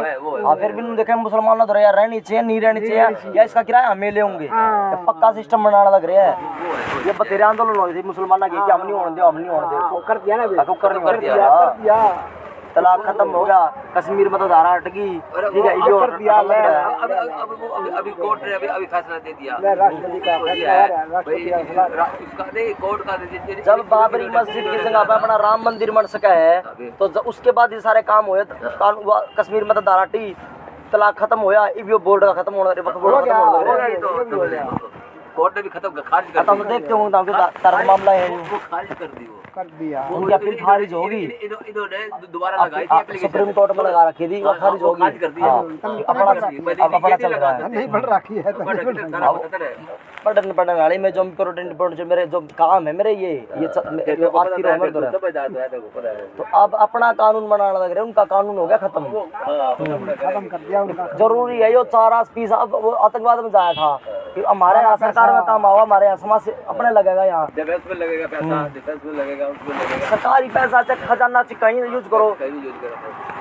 फिर भी देखेंगे मुसलमान ना यार रहनी चाहिए नहीं रहनी चाहिए, या इसका किराया हमें ले होंगे, पक्का सिस्टम बनाना लग रहा है। ये बतेरे आंदोलन हो रही थी मुसलमान की हम नहीं होने दे, कर दिया ना, कर दिया, तलाक खत्म हो गया, कश्मीर में तो धारा हट गई, ठीक है, अभी कोर्ट ने अभी फैसला दे दिया, राष्ट्रपति का जब बाबरी मस्जिद की जगह पे अपना राम मंदिर बन सका है तो उसके बाद ये सारे काम हुए, कश्मीर में तो धारा हटी, तलाक खत्म होया, ये बोर्ड का खत्म होना, कोर्ट ने भी खत्म खारिज कर दिया, देखते होंगे तार मामला है वो खारिज कर दिया, उनकी अपील खारिज होगी, इन्होंने दोबारा लगाई थी एप्लीकेशन, सुप्रीम कोर्ट में लगा रखी थी, वो खारिज होगी, खारिज कर दिया, अपना चल रहा है, नहीं बढ़ रखी है पढ़ने वाले में जो जो मेरे जो काम है मेरे ये आती रहो तो अब अपना कानून बनाने लग रहे, उनका कानून हो गया खत्म कर दिया उनका। जरूरी है, यो 4 वो आतंकवाद में जाया था, हमारे यहाँ सरकार में काम आवा, हमारे यहाँ समाज से अपने लगेगा, यहाँ डिफेंस में लगेगा पैसा, डिफेंस में लगेगा, उसमें लगेगा, सरकारी पैसा चाहे खजाना कहीं यूज करो,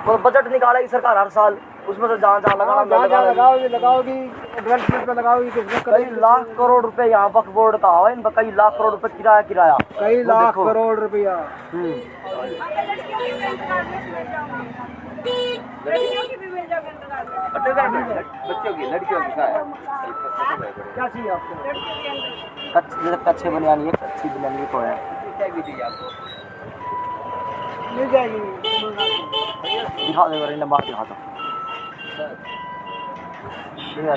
तो बजट निकालेगी सरकार हर साल, उसमें से जहाँ लगाओगी डेवलपमेंट में लगाओगी, कई लाख करोड़ रुपए यहाँ वक्फ बोर्ड का है, इन पर कई लाख करोड़ रुपए किराया कई लाख करोड़ रुपया। बच्चों की लड़कियों की क्या चाहिए आपको? कच्चे बनियानी है, कच्ची बनियानी तो है, मिल जाएगी, दिखा दे इन्हें बात दिखा दो, मेरे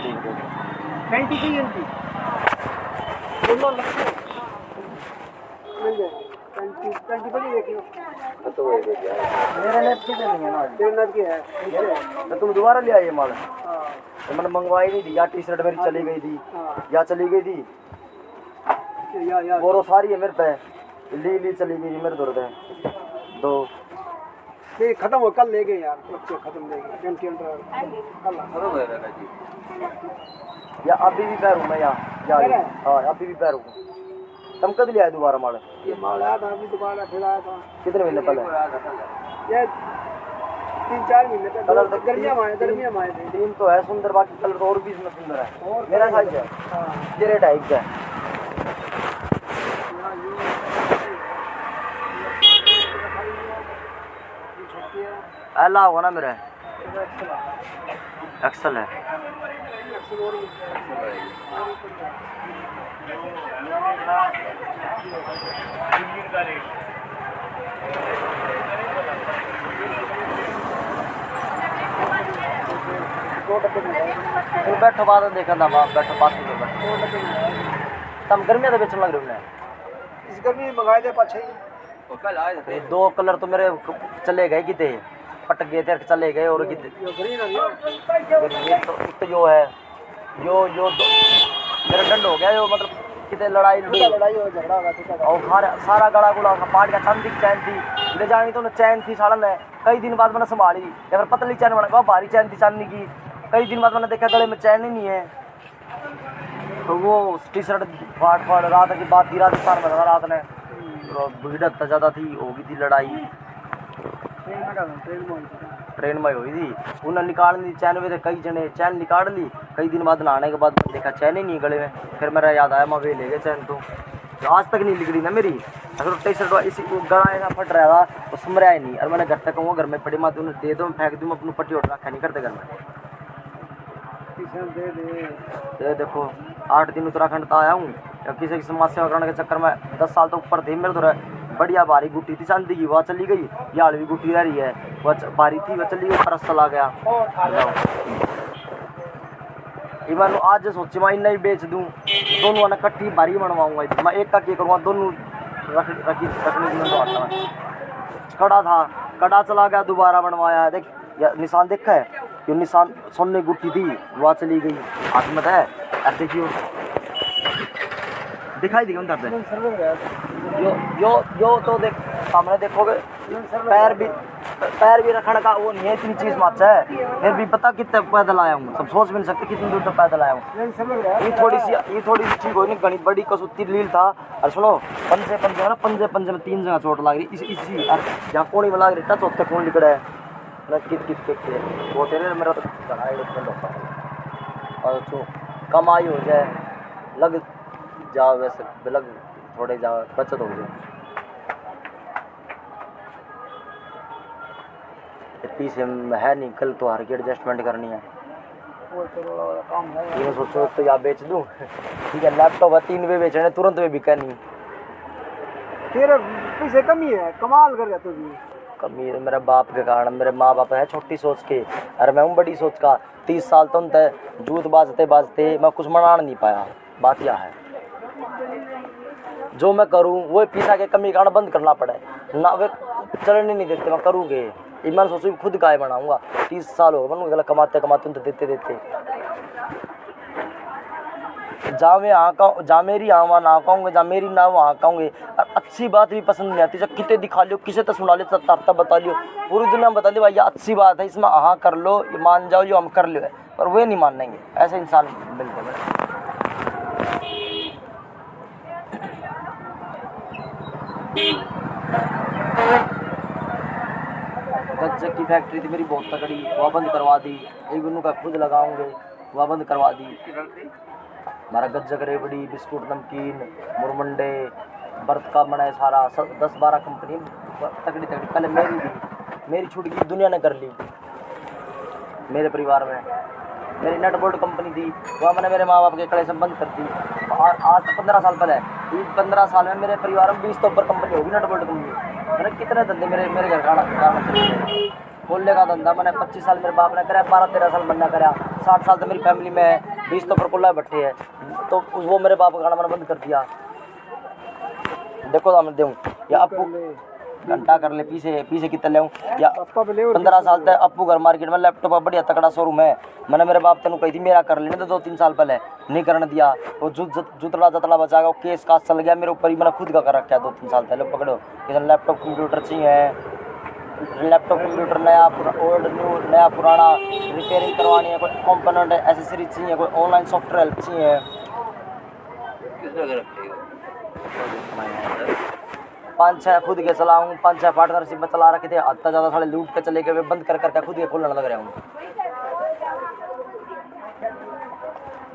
नेट की नहीं है ना, तेरे नेट की है, तो तुम दोबारा ले आइए माल, मैंने मंगवाई नहीं थी, या टी शर्ट मेरी चली गई थी, या चली गई थी, बोरो सारी है मेरे पे, ली चली गई थी मेरे दर्द है, तो नहीं खत्म हो, कल ले गए यार, बच्चे खत्म ले गए, या अभी भी पैर हूँ मैं यहाँ, हाँ अभी भी पैर हूँ। तुम कद ले आए दोबारा माल? ये माल आया था अभी दोबारा, फिर आया था कितने महीने पहले? ये 3-4 महीने पहले, कलर तो गर्मियाँ में आए थे। तीन तो है सुंदर, बाकी कलर तो और भी इसमें सुंदर है, मेरा साइज है, तेरे टाइप का है। की है? एला होगा ना मेरा, एक्सल है। एक्सल और दो डब्बे में है। फिर बैठो बाद में देखा था, बाप बैठो बात नहीं बैठो। दो डब्बे में है। तम गर्मियाँ तो बेचने लग रहे हो। इस गर्मी में मंगाए थे पाँच छः। वो कल आए थे। ये दो कलर तो मेरे चले गए किते, पटक गए थे, चले गए। और किते ये ग्रीन आ गया। ये तो एक तो जो है यो दो मेरा डंड हो गया, यो मतलब किते लड़ाई लड़ाई हो झगड़ा होगा ठीक है। और सारा गला गुला पाट का चांदी की चैन थी, ले जानी तो चैन थी साड़न है। कई दिन बाद मैंने संभाली, या फिर पतली चैन बना, भारी चैन थी चांदी की। कई दिन बाद मैंने देखा गले में चैन ही नहीं है, तो वो टी शर्ट फाट रात की बात थी, राजस्थान में था रात ने, तो भिड़त ज़्यादा थी, होगी थी लड़ाई, ट्रेन में हुई थी। उन्हें निकाल ली चैन में थे कई जने, चैन निकाल ली। कई दिन बाद नहाने के बाद देखा चैन ही नहीं गले में। फिर मेरा याद आया, मैं वे ले गए चैन, तो आज तक नहीं निकली ना मेरी। अगर टी शर्ट इसी गला ऐसा फट रहा था तो समझा ही नहीं। और मैंने घर तक कहूँगा घर में पड़ी, मैं तो उन्हें दे दूँ, फेंक दूँ, अपनी पट्टी उठ रखा नहीं करते घर में। ये देखो 8 दिन उत्तराखंड तो आया हूँ, या किसी की समाज सेवा करने के चक्कर में 10 साल तो ऊपर थे मेरे। तो बढ़िया भारी गुट्टी थी चांदी की, वह चली गई। ये हाल भी गुट्टी रह रही है, वह भारी थी, वह चली गई, परस चला गया। इवन आज सोची मैं इन्हें ही बेच दूँ, दोनों ने कट्ठी भारी बनवाऊंगा। मैं एक का क्या करूँगा, दोनों रखने की बनवाता मैं। कड़ा था, कड़ा चला गया, दोबारा बनवाया है। देख निशान देखा है, ये निशान सोने गुट्टी थी, वह चली गई। हाथ में है, अब देखियो दिखाई दी उधर से। यो तो देख सामने देखोगे, पैर भी रखने का वो नहीं है, इतनी चीज मच है। फिर भी पता कितने पैदल आया हूँ, सब सोच भी नहीं सकते कितनी दूर तक पैदल आया हूँ। ये थोड़ी सी चीज हो नहीं, घनी बड़ी कसुती लील था। और सुनो पंजे है ना, पंजे में 3 जगह चोट लग रही, इसी जहाँ कोड़ी में लग रही टच होते खून निकला है ना। कित वो तेरे मेरा तो और तो कमाई हो जाए, लग जाओ वैसे लग थोड़े जाओ, बचत हो जाए। पीछे है नहीं, कल तो हर की एडजस्टमेंट करनी है। ये सोचो तो या बेच दूँ, ठीक है। लैपटॉप है 3 वे बेचने, तुरंत वे बिका नहीं। तेरे पैसे कमी है, कमाल कर रहा तू भी। कमी है मेरे बाप के कारण, मेरे माँ बाप है छोटी सोच के, अरे मैं हूँ बड़ी सोच का। 30 साल तो तय जूत बाजते मैं कुछ मना नहीं पाया। बात यह है, जो मैं करूँ वो पीसा के कमी कारण बंद करना पड़े ना, वे चलने नहीं देते, मैं करूँगे। ईमान सोचो खुद गाय बनाऊंगा। 30 साल हो गए गला कमाते तो देते जहाँ मैं जहाँ मेरी वहाँ ना कहूँगे, जहाँ मेरी ना वहाँ कहूँगे। अच्छी बात भी पसंद नहीं आती, जब कितने दिखा लियो, किसे तो सुना लियो, तब बता लियो, पूरी दुनिया में बता लियो भाई ये अच्छी बात है, इसमें हाँ कर लो, ये मान जाओ, जो हम कर लो है, पर वे नहीं मानेंगे। ऐसे इंसान मिलते हैं। गज्जक की फैक्ट्री थी मेरी बहुत तगड़ी, वह बंद करवा दी। एक उन्नू का खुद लगाऊंगे, वह बंद करवा दी। हमारा गज्जक रेवड़ी, बिस्कुट, नमकीन, मुरमंडे, बर्थ का बनाए सारा 10-12 कंपनी तगड़ी। पहले मेरी थी, मेरी छूट की दुनिया ने कर ली। मेरे परिवार में मेरी नट बोल्ट कंपनी थी, वह मैंने मेरे माँ बाप के कड़े से बंद कर दी। और आज 15 साल पहले, 15 साल में मेरे परिवार में 20 तो ऊपर कंपनी होगी नट बोल्ट कंपनी। मैंने कितने धंधे मेरे घर का खोलने का धंधा मैंने 25 साल मेरे बाप ने कराया, 12-13 साल मैंने कराया, 60 साल तो मेरी फैमिली में है, 20 तो ऊपर कुल्ला भट्टे है, तो वो मेरे बाप का खाना मैंने बंद कर दिया। देखो मैं दूँ या आपको घंटा कर ले, पीछे कितना ले या 15 साल तक अपू घर मार्केट में लैपटॉप का बढ़िया तकड़ा शोरूम है। मैंने मेरे बाप तेन कही थी मेरा कर लेने तो 2-3 साल पहले नहीं करने दिया। वो जुतड़ा बचाएगा, वो केस कास चल गया मेरे ऊपर ही, मैंने खुद का कर रखा है 2-3 साल पहले। पकड़ो किसी लैपटॉप कंप्यूटर चाहिए, लैपटॉप कंप्यूटर नया ओल्ड न्यू, नया पुराना रिपेयरिंग करवानी है, कोई कंपोनेंट एसेसरी चाहिए, कोई ऑनलाइन सॉफ्टवेयर हेल्प चाहिए। 5-6 खुद के चलाऊँ, 5-6 पार्टनरशिप में चला रखे थे, हद ज़्यादा साले लूट के चले गए, बंद कर खुद के खोलने लग रहा हूँ।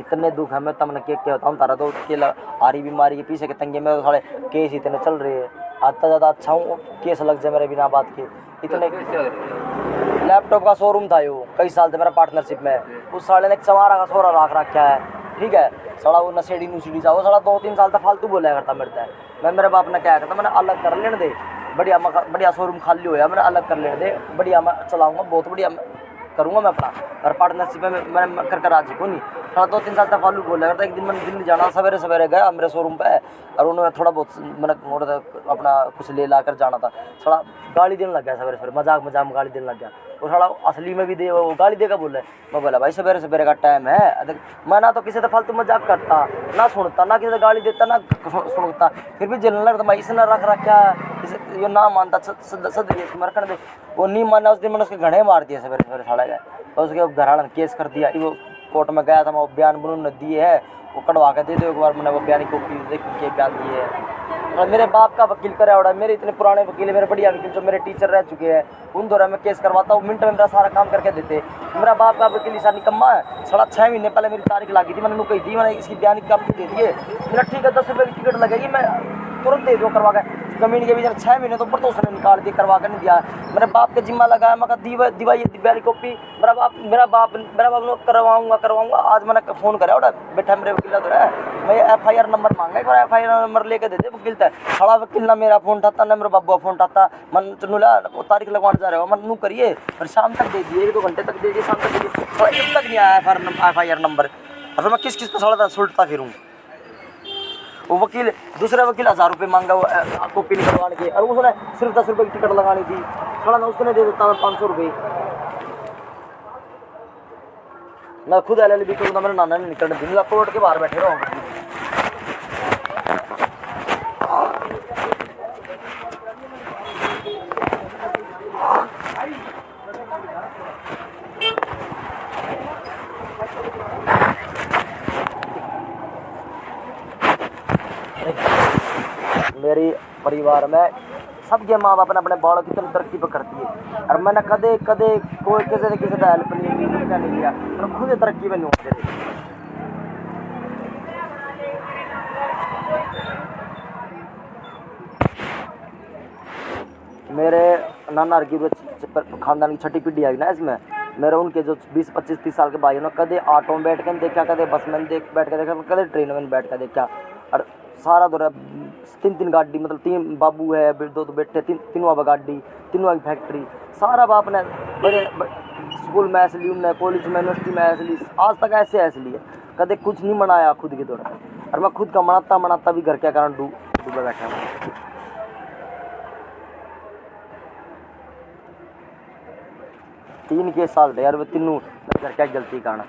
इतने दुख है मैं तमने क्या होता हूँ तारा तो हारी बीमारी के पीछे के तंगे में तो साले केस इतने चल रहे हैं। हद ज़्यादा अच्छा हूँ केस लग जाए मेरे बिना बात के, इतने लैपटॉप का शोरूम था यो, कई साल से मेरा पार्टनरशिप में। उस साले ने एक चमारा का सोरा राख रखा है, ठीक है। साला वो नशेड़ी नुशेड़ी सा, वो साला 2-3 साल तक फालतू बोला करता मेरे से। मैं मेरे बाप ने क्या करता, मैंने अलग कर लेने दे, बढ़िया शोरूम खाली होया, मैंने अलग कर लेने दे, बढ़िया मैं चलाऊँगा, बहुत बढ़िया करूँगा मैं अपना। और पार्टनरशिप में मैं कर राजी को नहीं। थोड़ा 2-3 साल तक फालतू बोला करता। एक दिन मैंने दिल्ली जाना, सवेरे सवेरे गया मेरे शोरूम पे, और उन्होंने थोड़ा बहुत मैंने अपना कुछ ले ला कर जाना था। थोड़ा गाली देने लग गया सवेरे सवेरे, मजाक में गाली देने लग गया। और थोड़ा असली में भी दे, वो गाली देगा बोले। मैं बोला भाई सवेरे सवेरे का टाइम है, मैं ना तो किसी से फालतू मजाक करता, ना सुनता, ना किसी से गाली देता, ना सुनता, फिर भी जलने लगता। मैं इसने रख रखा ये ना मानता मरकन दे, वो नहीं माना। उस दिन मैंने उसके घड़े मार दिए सवेरे सवेरे साढ़े गए, और उसके घराना केस कर दिया। वो कोर्ट में गया था, मैं वो बयान बनून दिए है, वो कटवा के दे दो एक बार। मैंने वो बयान की कॉपी देख के बयान दिए है। और मेरे बाप का वकील करे उड़ा, मेरे इतने पुराने वकील है, मेरे बढ़िया वकील जो मेरे टीचर रह चुके हैं, उन दौरान मैं केस करवाता हूँ, मिनट में मेरा सारा काम करके देते। मेरा बाप का वकील ऐसा निकम्मा है, 6.5 महीने पहले मेरी तारीख लगी थी, मैंने उनको कही थी मैंने इसकी बयान की कॉपी दे दिए। मेरा ठीक है 10 रुपये की टिकट लगेगी, मैं तुरंत दे दो करवा के। जमीन के भी 6 महीने तो ऊपर तो उसने निकाल दिया, करवा कर नहीं दिया। मेरे बाप के जिम्मा लगाया, मैं कहा दीवा ये बयान कॉपी। मेरा बाप ने करवाऊंगा। आज मैंने फ़ोन करा उड़ा, बैठा मेरे वकील तो है, मैं FIR नंबर मांगा, एक बार FIR नंबर लेके दे दे वकील तक। खड़ा वकील ना मेरा फ़ोन उठाता, ना मेरे बाबू का फ़ोन उठाता। मन चुनूला वो तारीख लगवाने जा रहे हो, मन नू करिए, और शाम तक दे दिए, 1-2 घंटे तक दे दिए, शाम तक दे दिए, जब तक नहीं आया FIR नंबर। और फिर मैं किस को साला सुलटता फिरूँ। वो वकील, दूसरा वकील 1000 रुपये मांगा वो कॉपी निकलवाने के, और उसने सिर्फ 10 रुपये की टिकट लगानी थी। थोड़ा ना उसने दे देता मैं 500 रुपये। मैं खुद LLB करूँगा, मेरे नाना ने निकलने दिन कोर्ट के बाहर बैठे रहो। मेरी परिवार में सबके माँ बाप ने अपने बालों की इतनी तरक्की पर करती है, और मैंने कदे कोई किसी ने हेल्प नहीं लिया, और खुद तरक्की में नहीं होते थे। मेरे नाना की खानदान की छठी पीढ़ी आई ना इसमें, मेरे उनके जो 20-25-30 साल के भाई ना, कदे ऑटो में बैठ कर देखा, कदे बस में बैठ कर देखा, कदे ट्रेन में बैठ कर देखा। और सारा दौरा 3 गाड़ी, मतलब 3 बाबू है, 2 बेटे, 3 गाड़ी, 3 फैक्ट्री, सारा बाप ने बड़े स्कूल में ऐसे ली, उनने कॉलेज में यूनिवर्सिटी में ऐसे ली, आज तक ऐसे लिए, कदे कुछ नहीं मनाया खुद के दौरा। और मैं खुद का मनाता भी घर के कारण डूबे बैठा हूँ। 3 के साल थे यार, वो तीनों घर क्या गलती कारण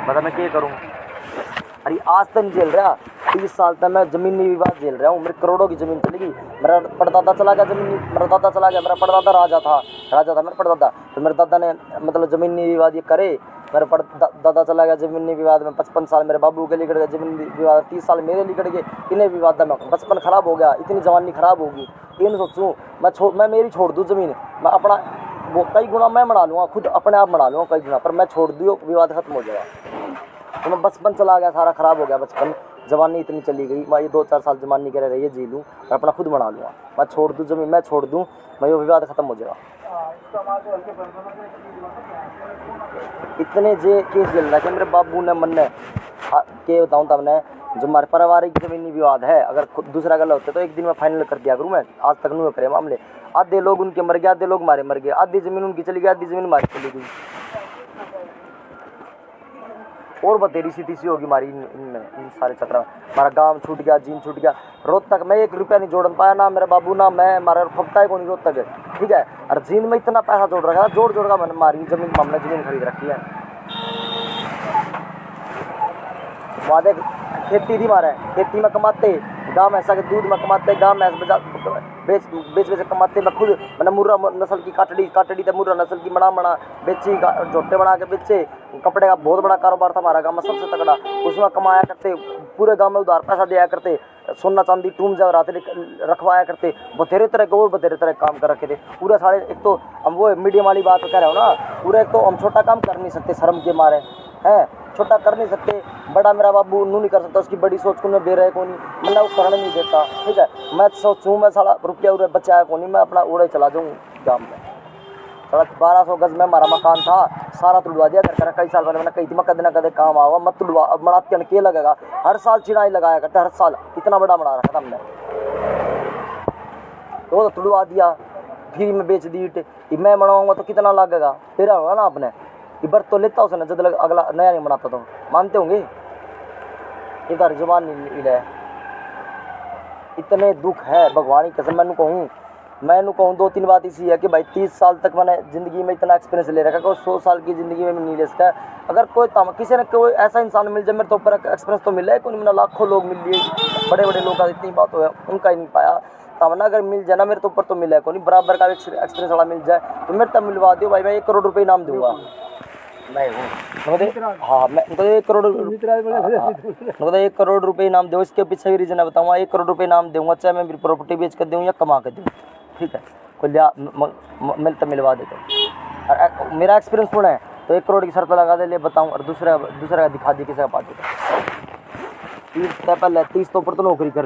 बता मैं क्या करूँ। अरे आज तक नहीं झेल रहा, 30 साल तक मैं ज़मीनी विवाद झेल रहा हूँ। मेरे करोड़ों की ज़मीन चली गई, मेरा परदादा चला गया ज़मीनी, मेरा दादा चला गया, मेरा परदादा राजा था मेरा परदादा। तो मेरे दादा ने मतलब ज़मीनी विवाद ये करे, मेरा दादा चला गया ज़मीनी विवाद में, 55 साल मेरे बाबू के निकल गए ज़मीनी विवाद, 30 साल मेरे निकल गए इन्हें विवाद में। बचपन ख़राब हो गया, इतनी जवानी ख़राब होगी, इन सोचूँ मैं मेरी छोड़ दूँ ज़मीन, मैं अपना वो कई गुना मैं बना लूँगा, खुद अपने आप बना लूँगा कई गुना, पर मैं छोड़ दूँ विवाद खत्म हो जाएगा। तो मैं बचपन चला गया, सारा ख़राब हो गया बचपन, जवानी इतनी चली गई, मैं ये 2-4 साल जवानी करे रही है जी लूँ, और अपना खुद बना लूँगा। मैं छोड़ दूँ ज़मीन, मैं छोड़ दूँ, मैं ये विवाद ख़त्म हो जाएगा। इतने जे केस जल रहा है कि मेरे बाबू ने मन ने के बताऊँ तब ने, जो हमारे पारिवारिक ज़मीनी विवाद है, अगर दूसरा गला होता तो एक दिन में फाइनल कर दिया करूँ मैं। आज तक नहीं करे मामले, आधे लोग उनके मर गए, आधे लोग हमारे मर गए, आधी ज़मीन उनकी चली गई, आधी ज़मीन हमारी चली गई, और बतेरी सी होगी हमारी इन सारे चक्र। हमारा गांव छूट गया, जीन छूट गया, रोज तक मैं 1 रुपया नहीं जोड़ पाया, ना मेरा बाबू ना मैं, हमारा फपता है कौन रोज तक, ठीक है। और जीन में इतना पैसा जोड़ रखा है, जोड़ का मैंने हमारी ज़मीन हमने ज़मीन खरीद रखी है। वादे खेती थी हमारे, खेती में कमाते, गाँव में ऐसा के दूध में कमाते, गाँव में बेच कमाते। मैं खुद मैंने मुर्रा नस्ल की काटड़ी थे, मुर्रा नस्ल की बना बेची, झोटे बना के बेचे। कपड़े का बहुत बड़ा कारोबार था हमारा गाँव में, सबसे तगड़ा, उसमें कमाया करते, पूरे गाँव में उधार पैसा दिया करते, सोना चांदी टूम जा रात रखवाया करते, बतेरे तरह के और बतेरे तरह काम कर रखे थे पूरे सारे। एक तो हम वो मीडियम वाली बात कह रहे हो ना, पूरे एक तो हम छोटा काम कर नहीं सकते शर्म के मारे हैं, छोटा कर नहीं सकते, बड़ा मेरा बाबू नू नहीं कर सकता, उसकी बड़ी सोच को नहीं दे रहे को नहीं, मतलब वो करने नहीं देता, ठीक है। मैं सोचूँ मैं साला रुपया बचाया को नहीं, मैं अपना उड़े चला जाऊँ। गाँव में। 1200 गज में हमारा मकान था, सारा तुड़वा दिया घर का। कई साल पहले मैंने कही थी मैं कदे ना कदे काम आऊंगा, मत तुड़वा। अब मनाते के लगेगा, हर साल चिड़ाई लगाया करते, हर साल इतना बड़ा बना रखा था हमने, तो तुड़वा दिया, फ्री में बेच दी ईट। मैं बनाऊंगा तो कितना लगेगा, तेरा होगा ना आपने। ये बर्त तो लेता उसने जब अगला नया नहीं बनाता, तो मानते होंगे। इधर जुबान नहीं है, इतने दुख है भगवान की कसम। मैंने कहूँ 2-3 बात इसी है कि भाई 30 साल तक मैंने ज़िंदगी में इतना एक्सपीरियंस ले रखा, कोई 100 साल की ज़िंदगी में नहीं ले सकता। अगर कोई किसी ने कोई ऐसा इंसान मिल जाए मेरे तो ऊपर एक्सपीरियंस तो मिला है, कोई मैंने लाखों लोग मिल लिए, बड़े बड़े लोग, इतनी बात हो है उनका ही नहीं पाया। तमन्ना अगर मिल जाए ना मेरे तो ऊपर तो मिला है, कोई बराबर का एक्सपीरियंस वाला मिल जाए तो मेरे तब मिलवा दो भाई, मैं 1 करोड़ रुपये इनाम दूंगा। मैं हूँ, हाँ मैं 1 करोड़, 1 करोड़ रुपये इनाम दूँ। इसके पीछे भी रीज़न है बताऊँगा। 1 करोड़ रुपये इनाम दूँगा, चाहे मैं प्रॉपर्टी बेच कर दूँ या कमा कर दूँ, ठीक है। कोई मिल तो मिलवा देते। और मेरा एक्सपीरियंस थोड़ा है तो 1 करोड़ की शर्त लगा दे ले बताऊँ, और दूसरा का दिखा दी किसी का बात देता। 30 पहले 30 तो ऊपर तो नौकरी कर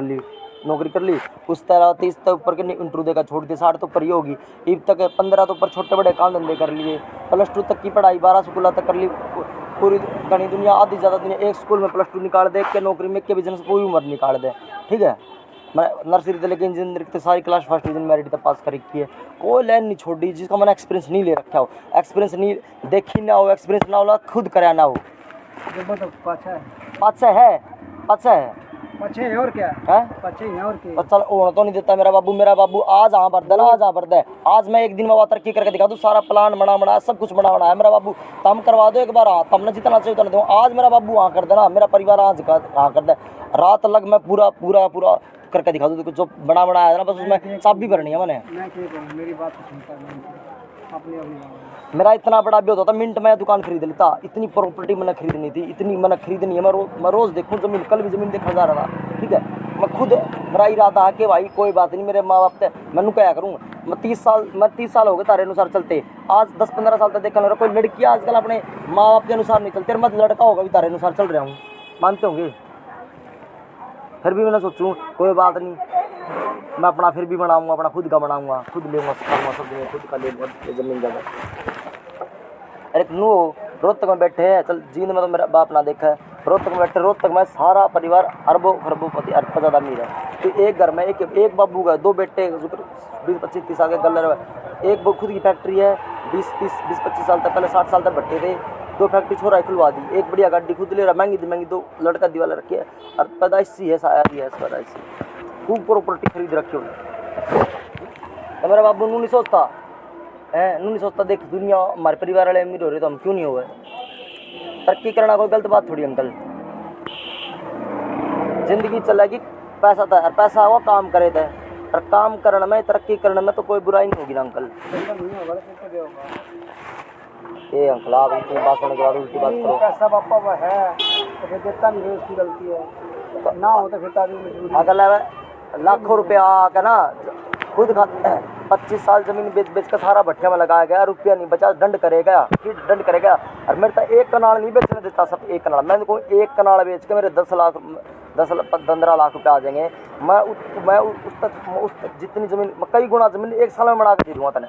ली, उस तरह 30 तो ऊपर के इंटरव्यू देकर छोड़ दिया, 60 तो ऊपर ही होगी। इब तक 15 तो ऊपर छोटे बड़े काम धंधे कर लिए, +2 तक की पढ़ाई 12 स्कूल तक कर ली। पूरी घनी दुनिया, आधी ज़्यादा दुनिया एक स्कूल में +2 निकाल दे, के नौकरी में के बिजनेस पूरी उम्र निकाल दे, ठीक है। मैं नर्सरी से लेकर इंजीनियरिंग तक सारी क्लास फर्स्ट डिवीजन मेरिट तक पास कर रखी है, कोई लाइन नहीं छोड़ी जिसका मैंने एक्सपीरियंस नहीं ले रखा हो, एक्सपीरियंस नहीं देखी ना हो, एक्सपीरियंस ना हो, खुद कराया ना हो। पाछा है और क्या है, और क्या। चल होना तो नहीं देता मेरा बाबू आज हाँ भर दे ना, आज हाँ भर दे। आज मैं एक दिन में तरक्की करके दिखा दूँ, सारा प्लान बना सब कुछ बना है मेरा बाबू। तम करवा दो एक बार, हाँ तमने जितना चाहिए उतना दो। आज मेरा बाबू हाँ कर देना, मेरा परिवार आज हाँ कर दे। रात लग मैं पूरा करके दिखा दूँ, जो बनाया है ना, बस उसमें चाबी भरनी है मैंने। मेरी बात सुनता अपनी मेरा इतना बड़ा भी होता था, मिनट में दुकान खरीद लेता। इतनी प्रॉपर्टी मैंने खरीदनी थी, इतनी मैंने खरीदनी है। मैं रोज़ देखूँ जमीन, कल भी जमीन देखा जा रहा था, ठीक है। मैं खुद, मेरा इरादा है कि भाई कोई बात नहीं, मेरे माँ बाप थे, मैंने क्या करूँ। मैं 30 साल हो गए तारे अनुसार चलते। आज 10-15 साल तक देखा मेरा कोई लड़की आजकल अपने माँ बाप के अनुसार नहीं चलती, मैं लड़का होगा भी तारे अनुसार चल रहा हूँ, मानते होंगे। फिर भी मैंने सोचूँ कोई बात नहीं, मैं अपना फिर भी बनाऊँगा, अपना खुद का बनाऊँगा, खुद लेऊँगा, सब खुद का लेऊँगा जमीन जगह। अरे नू रोहतक में बैठे हैं, चल जींद में तो मेरा बाप ना देखा है, रोहतक में बैठे, रोहतक में सारा परिवार अरबों खरबोपति ज़्यादा अमीर है। तो एक घर में एक बाबू का 2 बेटे, 20-25-30 साल के गल्लर है। एक खुद की फैक्ट्री है, 20-25 साल तक, पहले 60 साल तक बैठे थे। 2 फैक्ट्री छोरा खुलवा दी, एक बढ़िया गाड़ी खुद ले रहा, महंगी 2 लड़का दीवाला रखी है। और पैदाइशी है, शायद है पैदाइशी, खूब प्रॉपर्टी खरीद रखी उन्हें। तो मेरा बाबू नू नहीं सोचता देख दुनिया हमारे परिवार वाले अमीर हो रहे तो हम क्यों नहीं हुए। तरक्की करना कोई गलत बात थोड़ी अंकल, जिंदगी चलेगी, पैसा था, पैसा हुआ काम करे थे, और काम करने में, तरक्की करने में तो कोई बुराई नहीं होगी ना अंकल। ये अंकल आप इतनी बात सुनने के बाद उल्टी बात करो। पैसा पापा वो है तो फिर देता नहीं है, उसकी गलती है ना हो तो फिर तारीफ अगर लाखों रुपया आकर ना खुद खाते हैं, 25 साल जमीन बेच कर सारा भट्टिया में लगाया गया, रुपया नहीं बचा, दंड करेगा। और मेरे तो 1 कनाल नहीं बेचने देता, सब 1 कनाल। मैंने को 1 कनाल बेच के मेरे 10-15 लाख रुपये आ जाएंगे। मैं उस तक जितनी ज़मीन, कई गुना ज़मीन 1 साल में बना के दे दूँगा तने।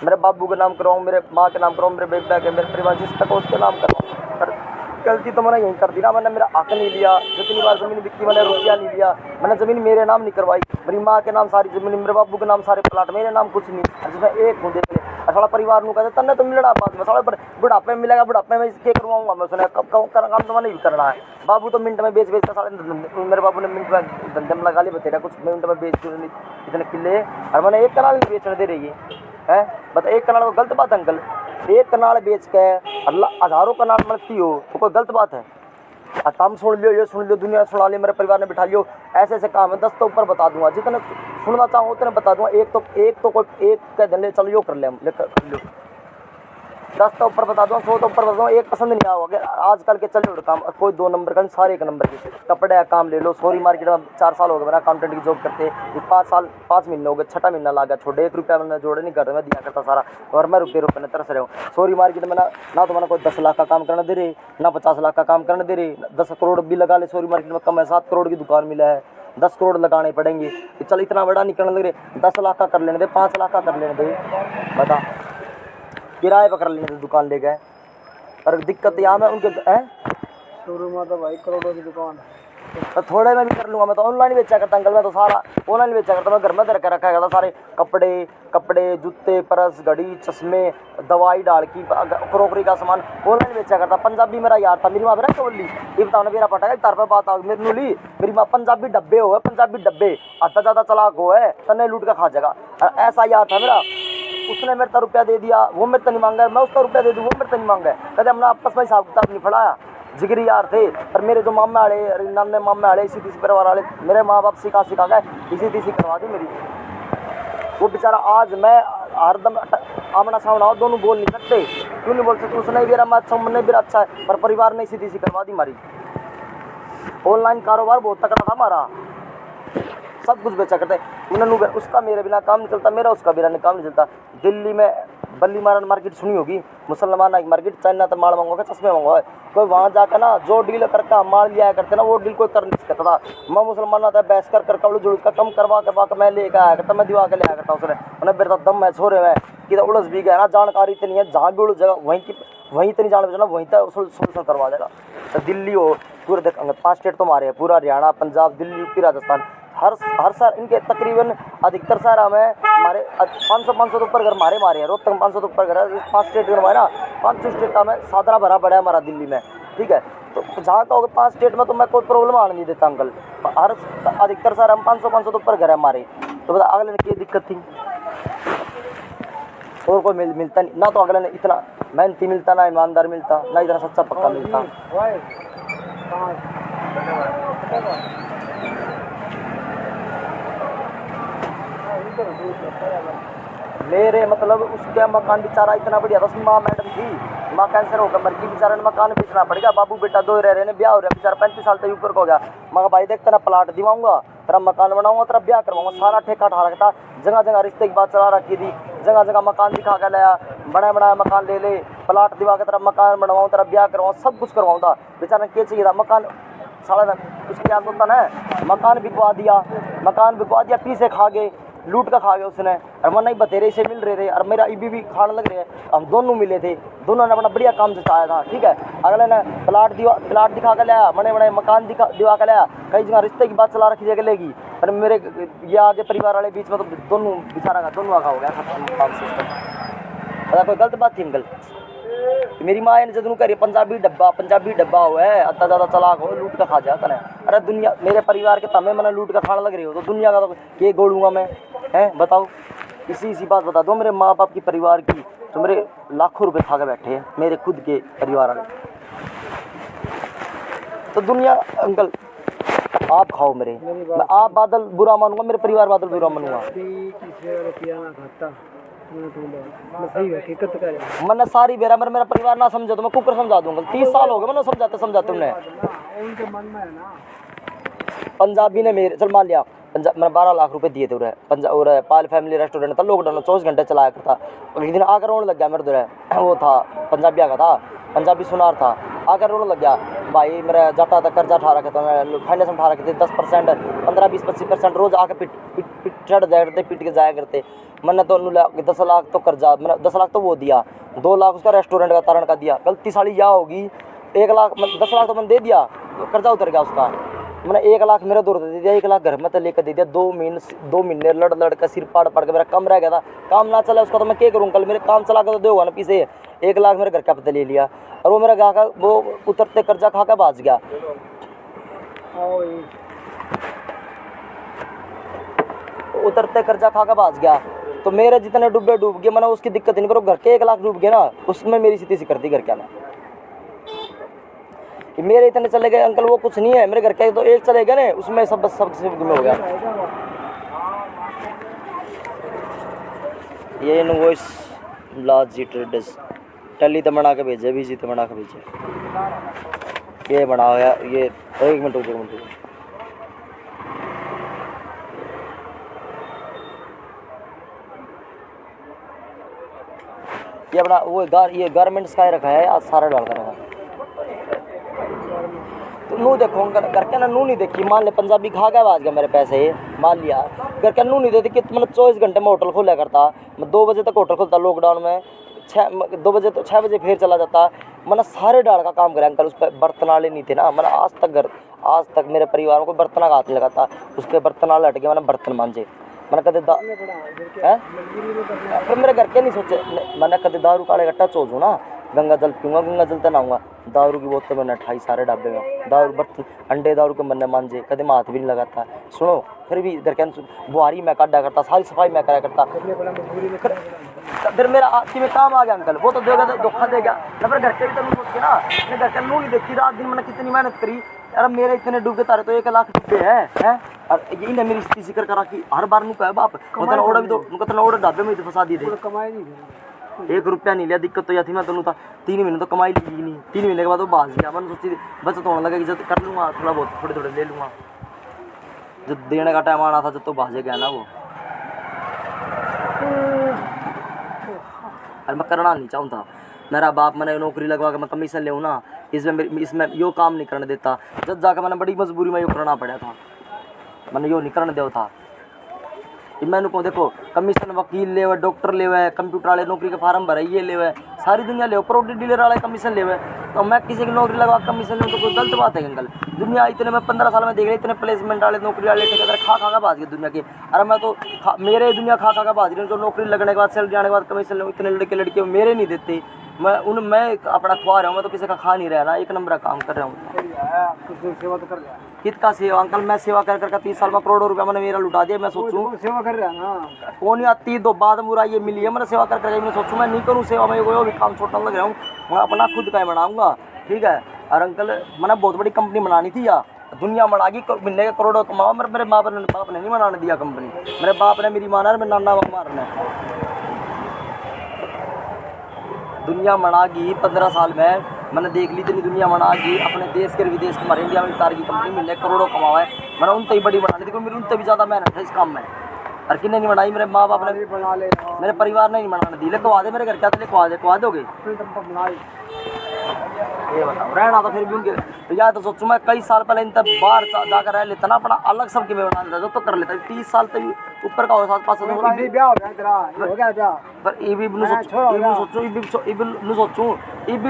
मेरे बाबू के नाम कराऊँ, मेरे माँ के नाम कराऊँ, मेरे बेटा के, मेरे परिवार जिस तक उसके नाम कराऊँ। पर गलती तो मैंने यही कर दी ना, मैंने मेरा हक नहीं लिया। जितनी बार ज़मीन बिकी मैंने रुपया नहीं लिया, मैंने ज़मीन मेरे नाम नहीं करवाई। मेरी माँ के नाम सारी ज़मीन, मेरे बाबू के नाम सारे प्लाट, मेरे नाम कुछ नहीं। जिसमें एक हूँ देख ले, और सारा परिवार नू कहते तन्ने तो मिलना बाद में, सारा बुढ़ापे में मिलेगा, बुढ़ापे में इसके करवाऊँगा मैं। सुना कब काम तो मैंने भी करना है। बाबू तो मिनट में बेच कर सारे, मेरे बाबू ने मिनट में धंधे में लगा ली, बतेरा कुछ मिनट में बेच इतने किले, और मैंने 1 कनाल नहीं बेचने दे रही है। बता 1 कनाल को गलत बात अंकल? 1 कनाल बेच के अल्लाह हज़ारों कनाल मिलती हो तो कोई गलत बात है? तुम सुन लियो, ये सुन लियो, दुनिया सुना लियो, मेरे परिवार ने बिठा लियो, ऐसे काम है। 10 तो ऊपर बता दूंगा, जितने सुनना चाहूँ उतने बता दूंगा। एक तो कोई एक कह देने चलो यो कर ले, हम कर लो। 10 तो ऊपर बता दूँगा, 100 तो ऊपर बता दूँगा। एक पसंद नहीं आओगे आजकल के चले काम, कोई 2 नंबर का, सारे 1 नंबर के। कपड़े का काम ले लो, सोरी मार्केट में 4 साल हो गए मेरा अकाउंटेंट की जॉब करते, 5 महीने हो गए, 6ठा महीना लगा छोड़े। 1 रुपया मैंने जोड़े नहीं करता, मैं दिया करता सारा, और मैं रुपये में तरस रहा हूँ। सोरी मार्केट में ना तो मैंने कोई 10 लाख का काम करने दे रहे, ना 50 लाख का काम करने दे रहे। 10 करोड़ भी लगा ले सोरी मार्केट में, कम है 7 करोड़ की दुकान मिला है। 10 करोड़ लगाने पड़ेंगे। कि चल इतना बड़ा निकलने लग रहे, 10 लाख का कर लेने दे, 5 लाख का कर लेने दे, बता किराए पर कर लेने दे, दुकान ले गए। पर दिक्कत यहाँ में उनके हैं शोरूम में तो भाई करोड़ों की दुकान है। तो थोड़े में भी कर लूँगा। मैं तो ऑनलाइन बेचा करता अंकल, मैं तो सारा ऑनलाइन बेचा करता। मैं घर में धर के रखा करता सारे कपड़े जूते परस घड़ी चश्मे दवाई डाल की क्रॉकरी का सामान ऑनलाइन बेचा करता। पंजाबी मेरा यार था, मेरी माँ मेरा बोली ये बताओ ना मेरा पटा तार पर बात आ मेरे नू ली। मेरी माँ पंजाबी डब्बे हो है, पंजाबी डब्बे आता ज़्यादा चलाक हो है, तन्ने लूट का खा जाएगा। ऐसा यार था मेरा। उसने मेरे को रुपया दे दिया, वो मेरे तो नहीं मांगा, मैं उसका रुपया दे दूँ, वो मेरे तो नहीं मांगा। कहते हमने आपस में हिसाब किताब नहीं पढ़ाया, जिगरी यार थे। पर मेरे जो मामा वाले नाने मामा वाले इसी तीसी परिवार वाले मेरे माँ बाप सिखा गए, इसी तीसी करवा दी मेरी। वो बेचारा आज मैं हरदम आमना सामना हो, दोनों बोल नहीं सकते। क्यों नहीं बोल सकते? उसने भी मेरा अच्छा मैंने भी अच्छा है, पर परिवार ने इसी तीसी करवा दी हमारी। ऑनलाइन कारोबार बहुत तकड़ा था हमारा, सब कुछ बेचा करते। उन्होंने उसका मेरे बिना काम नहीं चलता, मेरा उसका बिना काम नहीं चलता। दिल्ली में बल्ली मारन मार्केट सुनी होगी, मुसलमान की मार्केट, चाइना तो माल मंगवा के चश्मे मंगवाए। कोई वहाँ जाकर ना जो डील करके माल लिया करते ना, वो डील कोई कर नहीं सकता था। मैं मुसलमान था, बहस कर कपड़ू जुड़ूस का कम करवा के मैं लेके आया करता, मैं दिवा के ले आया करता। उसने उन्हें मेरे दम है छोरे में कि उड़स भी गया ना, जानकारी इतनी है, जहाँ भी उड़ जगह वहीं इतनी जान बचना वहीं तक सोल्यूशन करवा देगा। तो दिल्ली हो पूरे देखेंगे, 5 स्टेट तो हमारे हैं, पूरा हरियाणा पंजाब दिल्ली यूपी राजस्थान, हर शहर इनके तकरीबन अधिकतर शहर में हमारे 500 तो ऊपर घर मारे हैं। रोहतक 500 तो ऊपर घर है। 5 स्टेट में ना 5 स्टेट का में साधना भरा पड़ा है हमारा दिल्ली में, ठीक है। तो जहाँ का होगा 5 स्टेट में तो मैं कोई प्रॉब्लम आने नहीं देता अंकल। हर अधिकतर शहर हम 500 तो ऊपर घर है हमारे। तो बता अगले ने क्या दिक्कत थी? और कोई मिलता नहीं ना, तो अगले ने इतना मेहनती मिलता ना, ईमानदार मिलता ना, इतना सच्चा पक्का मिलता। मेरे मतलब उसके मकान बेचारा इतना बढ़िया था, उसकी माँ मैडम थी, माँ कैंसर होकर मर गई, बेचारा ने मकान बेचना पड़ गया। बाबू बेटा 2 रह रहे ने, ब्याह हो रहा, बेचारा 35 साल तक ऊपर हो गया। मैं भाई देख तेरा प्लाट दिवाऊंगा, तेरा मकान बनाऊंगा, तेरा ब्याह करवाऊंगा, सारा ठेका ठा रखता। जगह जगह रिश्ते की बात चला रखी थी, जगह जगह मकान दिखा के लाया, बनाया मकान ले ले, प्लाट दिवा के तेरा मकान बनवाऊँ, तेरा ब्याह करवाऊँ, सब कुछ करवाऊँगा। बेचारा क्या चाहिए था? मकान साला उसके याद होता ना, मकान बिकवा दिया, पीछे खा गए, लूट का खा गया उसने। और मन नहीं बतेरे से मिल रहे थे, और मेरा ईबी भी खाने लग रहे हैं। हम दोनों मिले थे, दोनों ने अपना बढ़िया काम जताया था, ठीक है। अगले ने प्लाट दिखा कर लाया, बड़े मकान दिवा कर लाया, कई जगह रिश्ते की बात चला रखी जगह लेगी। पर मेरे ये आगे परिवार वाले बीच में तो दोनों बेचारा का दोनों आगा हो गया काम सिस्टम। कोई गलत बात थी अंकल? मेरी माँ ने जदनू करी पंजाबी डब्बा हुआ है, अत्ता ज़्यादा चलाक हो, लूट का खा जाता है। अरे दुनिया मेरे परिवार के तमें मैंने लूट का खाने लग रही हो, तो दुनिया का तो ये गोड़ूंगा मैं, हैं बताओ? इसी बात बता दो मेरे माँ बाप की परिवार की, तो मेरे लाखों रुपए खा के बैठे हैं मेरे खुद के परिवार वाले। तो दुनिया अंकल आप खाओ मेरे, मैं आप बादल बुरा मानूंगा, मेरे परिवार बादल बुरा मानूंगा। मैंने सारी बेरा मेरा परिवार ना समझा तो मैं कुकर समझा दूंगा। 30 साल हो गए मैंने समझाते उन्हें। पंजाबी ने मेरे चल मान लिया मैंने 12 लाख रुपए दिए थे उन्हें। और पाल फैमिली रेस्टोरेंट था, लॉकडाउन में 24 घंटे चलाया करता। एक दिन आकर रोने लग गया मेरे दूर, वो था पंजाबिया का था, पंजाबी सुनार था, आकर रोने लग गया। भाई मेरा जाटा था, कर्जा उठा रखा था, मैं फाइनेंस में उठा रखे थे 10%, 15, 20, 25% रोज आके पीट चढ़ जाया करते, पीट के जाया करते। मैंने तो 10 लाख तो कर्जा, मैंने 10 लाख तो वो दिया, 2 लाख उसका रेस्टोरेंट का तारण का दिया। गलती साली यह होगी 1 लाख 10 लाख तो मैंने दे दिया, तो कर्जा उतर गया उसका। मैंने 1 लाख मेरे दूर दे दिया, 1 लाख घर में तो लेकर दे दिया। 2 महीने लड़ कर सिर पाड़ के मेरा कम रह गया था। काम ना चला उसका तो मैं क्या करूँ? कल मेरे काम चला कर तो दोगा ना पीछे। 1 लाख मेरे घर का पता ले लिया, और वो मेरा गा का वो उतरते कर्जा खा कर भाज गया। उतरते कर्जा खा कर भाज गया, तो मेरे जितने डूब गए, मैंने उसकी दिक्कत नहीं, पर वो घर के 1 लाख डूब गए ना, उसमें मेरी स्थिति सी कर दी घर क्या ना। मेरे इतने चले गए अंकल, वो कुछ नहीं है, मेरे घर के तो 1 चले गए ना, उसमें सब में हो गया। ये इनवॉइस लाजी ट्रेडर्स टैली तो बना के भेजे, बीजी तो बना के भेजे, ये बना हुआ ये 1 मिनट रुको। ये अपना वो ये गारमेंट्स का रखा है, आज सारा डाल कर रखा। तो नू देखो घर के ना नू नहीं देखी, मान ले पंजाबी खा गया आज गया मेरे पैसे, मान लिया घर के नू नहीं देती कि मतलब 24 घंटे में होटल खोला करता, मैं 2 बजे तक होटल खोलता लॉकडाउन में, 2 बजे तो 6 बजे फिर चला जाता, मैंने सारे डाल का काम करा अंकल। उस पर बर्तन वाले नहीं थे ना, मैंने आज तक मेरे परिवार को बर्तन का हाथ नहीं लगाता, उसके बर्तन वाले हट गए, मैंने बर्तन मांजे, मैंने कदे फिर मेरे घर के नहीं सोचे, मैंने कदे दारू काले का टच हो जू ना, गंगा जल पीऊँगा, गंगा जल तो नहाऊंगा, दारू की बोतल मैंने 28 सारे डाबे में दारू बर्तन अंडे दारू के मैंने मांझे, कदे मैं हाथ भी नहीं लगाता। सुनो फिर भी घर के बुहारी मैं काटा करता, सारी सफाई मैं करा करता, फिर मेरा आपकी में काम आ गया अंकल, वो तो देगा तो धोखा देगा ना, फिर घर के भी तो नहीं सोच के ना, मैं घर के नहीं देखी, रात दिन मैंने कितनी मेहनत करी यार, मेरे इतने डूबे तारे तो 1 लाख डूबे हैं और यही ने मेरी स्थिति जिक्र करा कि हर बार नु कहे बाप मतलब ओड़ा भी तो मतलब ओड़ा ढाबे में तो फंसा दी थे, कमाई नहीं 1 रुपया नहीं लिया। दिक्कत तो यह थी मैं दोनों था 3 महीने तो कमाई ली नहीं, 3 महीने के बाद वो बाज गया, मैंने सोची बचत होने लगा कि जब कर लूँगा थोड़ा बहुत थोड़े थोड़े ले लूँगा, जब देने का टाइम आना था जब तो भाजे गया ना वो, और मैं करना नहीं चाहता। मेरा बाप मैंने नौकरी लगवा के मैं कमीशन ले ना, इसमें यो काम नहीं करने देता, जब जाकर मैंने बड़ी मजबूरी में यो करना पड़ा था, मैंने यो नहीं करने दिया था। मैंने को देखो कमीशन वकील ले हुए, डॉक्टर ले हुए, कंप्यूटर वाले नौकरी के फार्म भरे, ये ले हुए, सारी दुनिया ले, प्रोडक्ट डीलर वाले कमीशन ले हुए, तो मैं किसी की नौकरी लगा कमीशन लूँ तो कोई गलत बात है अंकल? दुनिया इतने मैं 15 साल में देख रही, इतने प्लेसमेंट वाले नौकरी वाले ठेकेदार खा खा भाज गए दुनिया के, अरे मैं तो मेरे दुनिया खा खा भाज रही हूँ, जो नौकरी लगने के बाद सैलरी आने के बाद कमीशन लूँ, इतने लड़के लड़के मेरे नहीं देते, मैं अपना खुआ रहा हूँ, मैं तो किसी का खा नहीं रहा ना, 1 नंबर का काम कर रहा हूँ। सेवा तो कर रहा है, कितना सेवा अंकल, मैं सेवा कर 30 साल में करोड़ों रुपया मैंने मेरा लुटा दिया, मैं सोचूं सेवा कर रहा है ना, कौन आती दो बाद मुरा ये मिली है, मैंने सेवा कर मैं सोचूं मैं नहीं करूँ सेवा, मैं कोई भी काम छोड़ने लग रहा हूँ, मैं अपना खुद का ही बनाऊंगा, ठीक है। और अंकल मैंने बहुत बड़ी कंपनी बनानी थी यार, दुनिया बनागी महीने के करोड़ों कमाओ, मेरे बाप ने नहीं बनाने दिया कंपनी, मेरे बाप ने मेरी माना, मेरे नाना मारना दुनिया बनागी 15 साल में, मैंने देख ली इतनी दुनिया बनागी, अपने देश के विदेश के हमारे इंडिया में तार की कंपनी मिलने करोड़ों कमावा है, मैंने उनसे ही बड़ी बनानी थी, क्योंकि मेरी उनसे भी ज़्यादा मेहनत है इस काम में, और किन्ने नहीं बनाई, मेरे माँ बाप ने बना ले, मेरे परिवार ने नहीं बनाने दी, लिखवा दे मेरे घर क्या लिखवा दोगे, ये बताओ रहना तो फिर भी उनके तो यार, तो सोचूं मैं कई साल पहले इन तक बाहर जाकर रह लेता ना, अपना अलग सबके में बना लेता, जो तो कर लेता, 30 साल तक ऊपर का हो साथ पास भी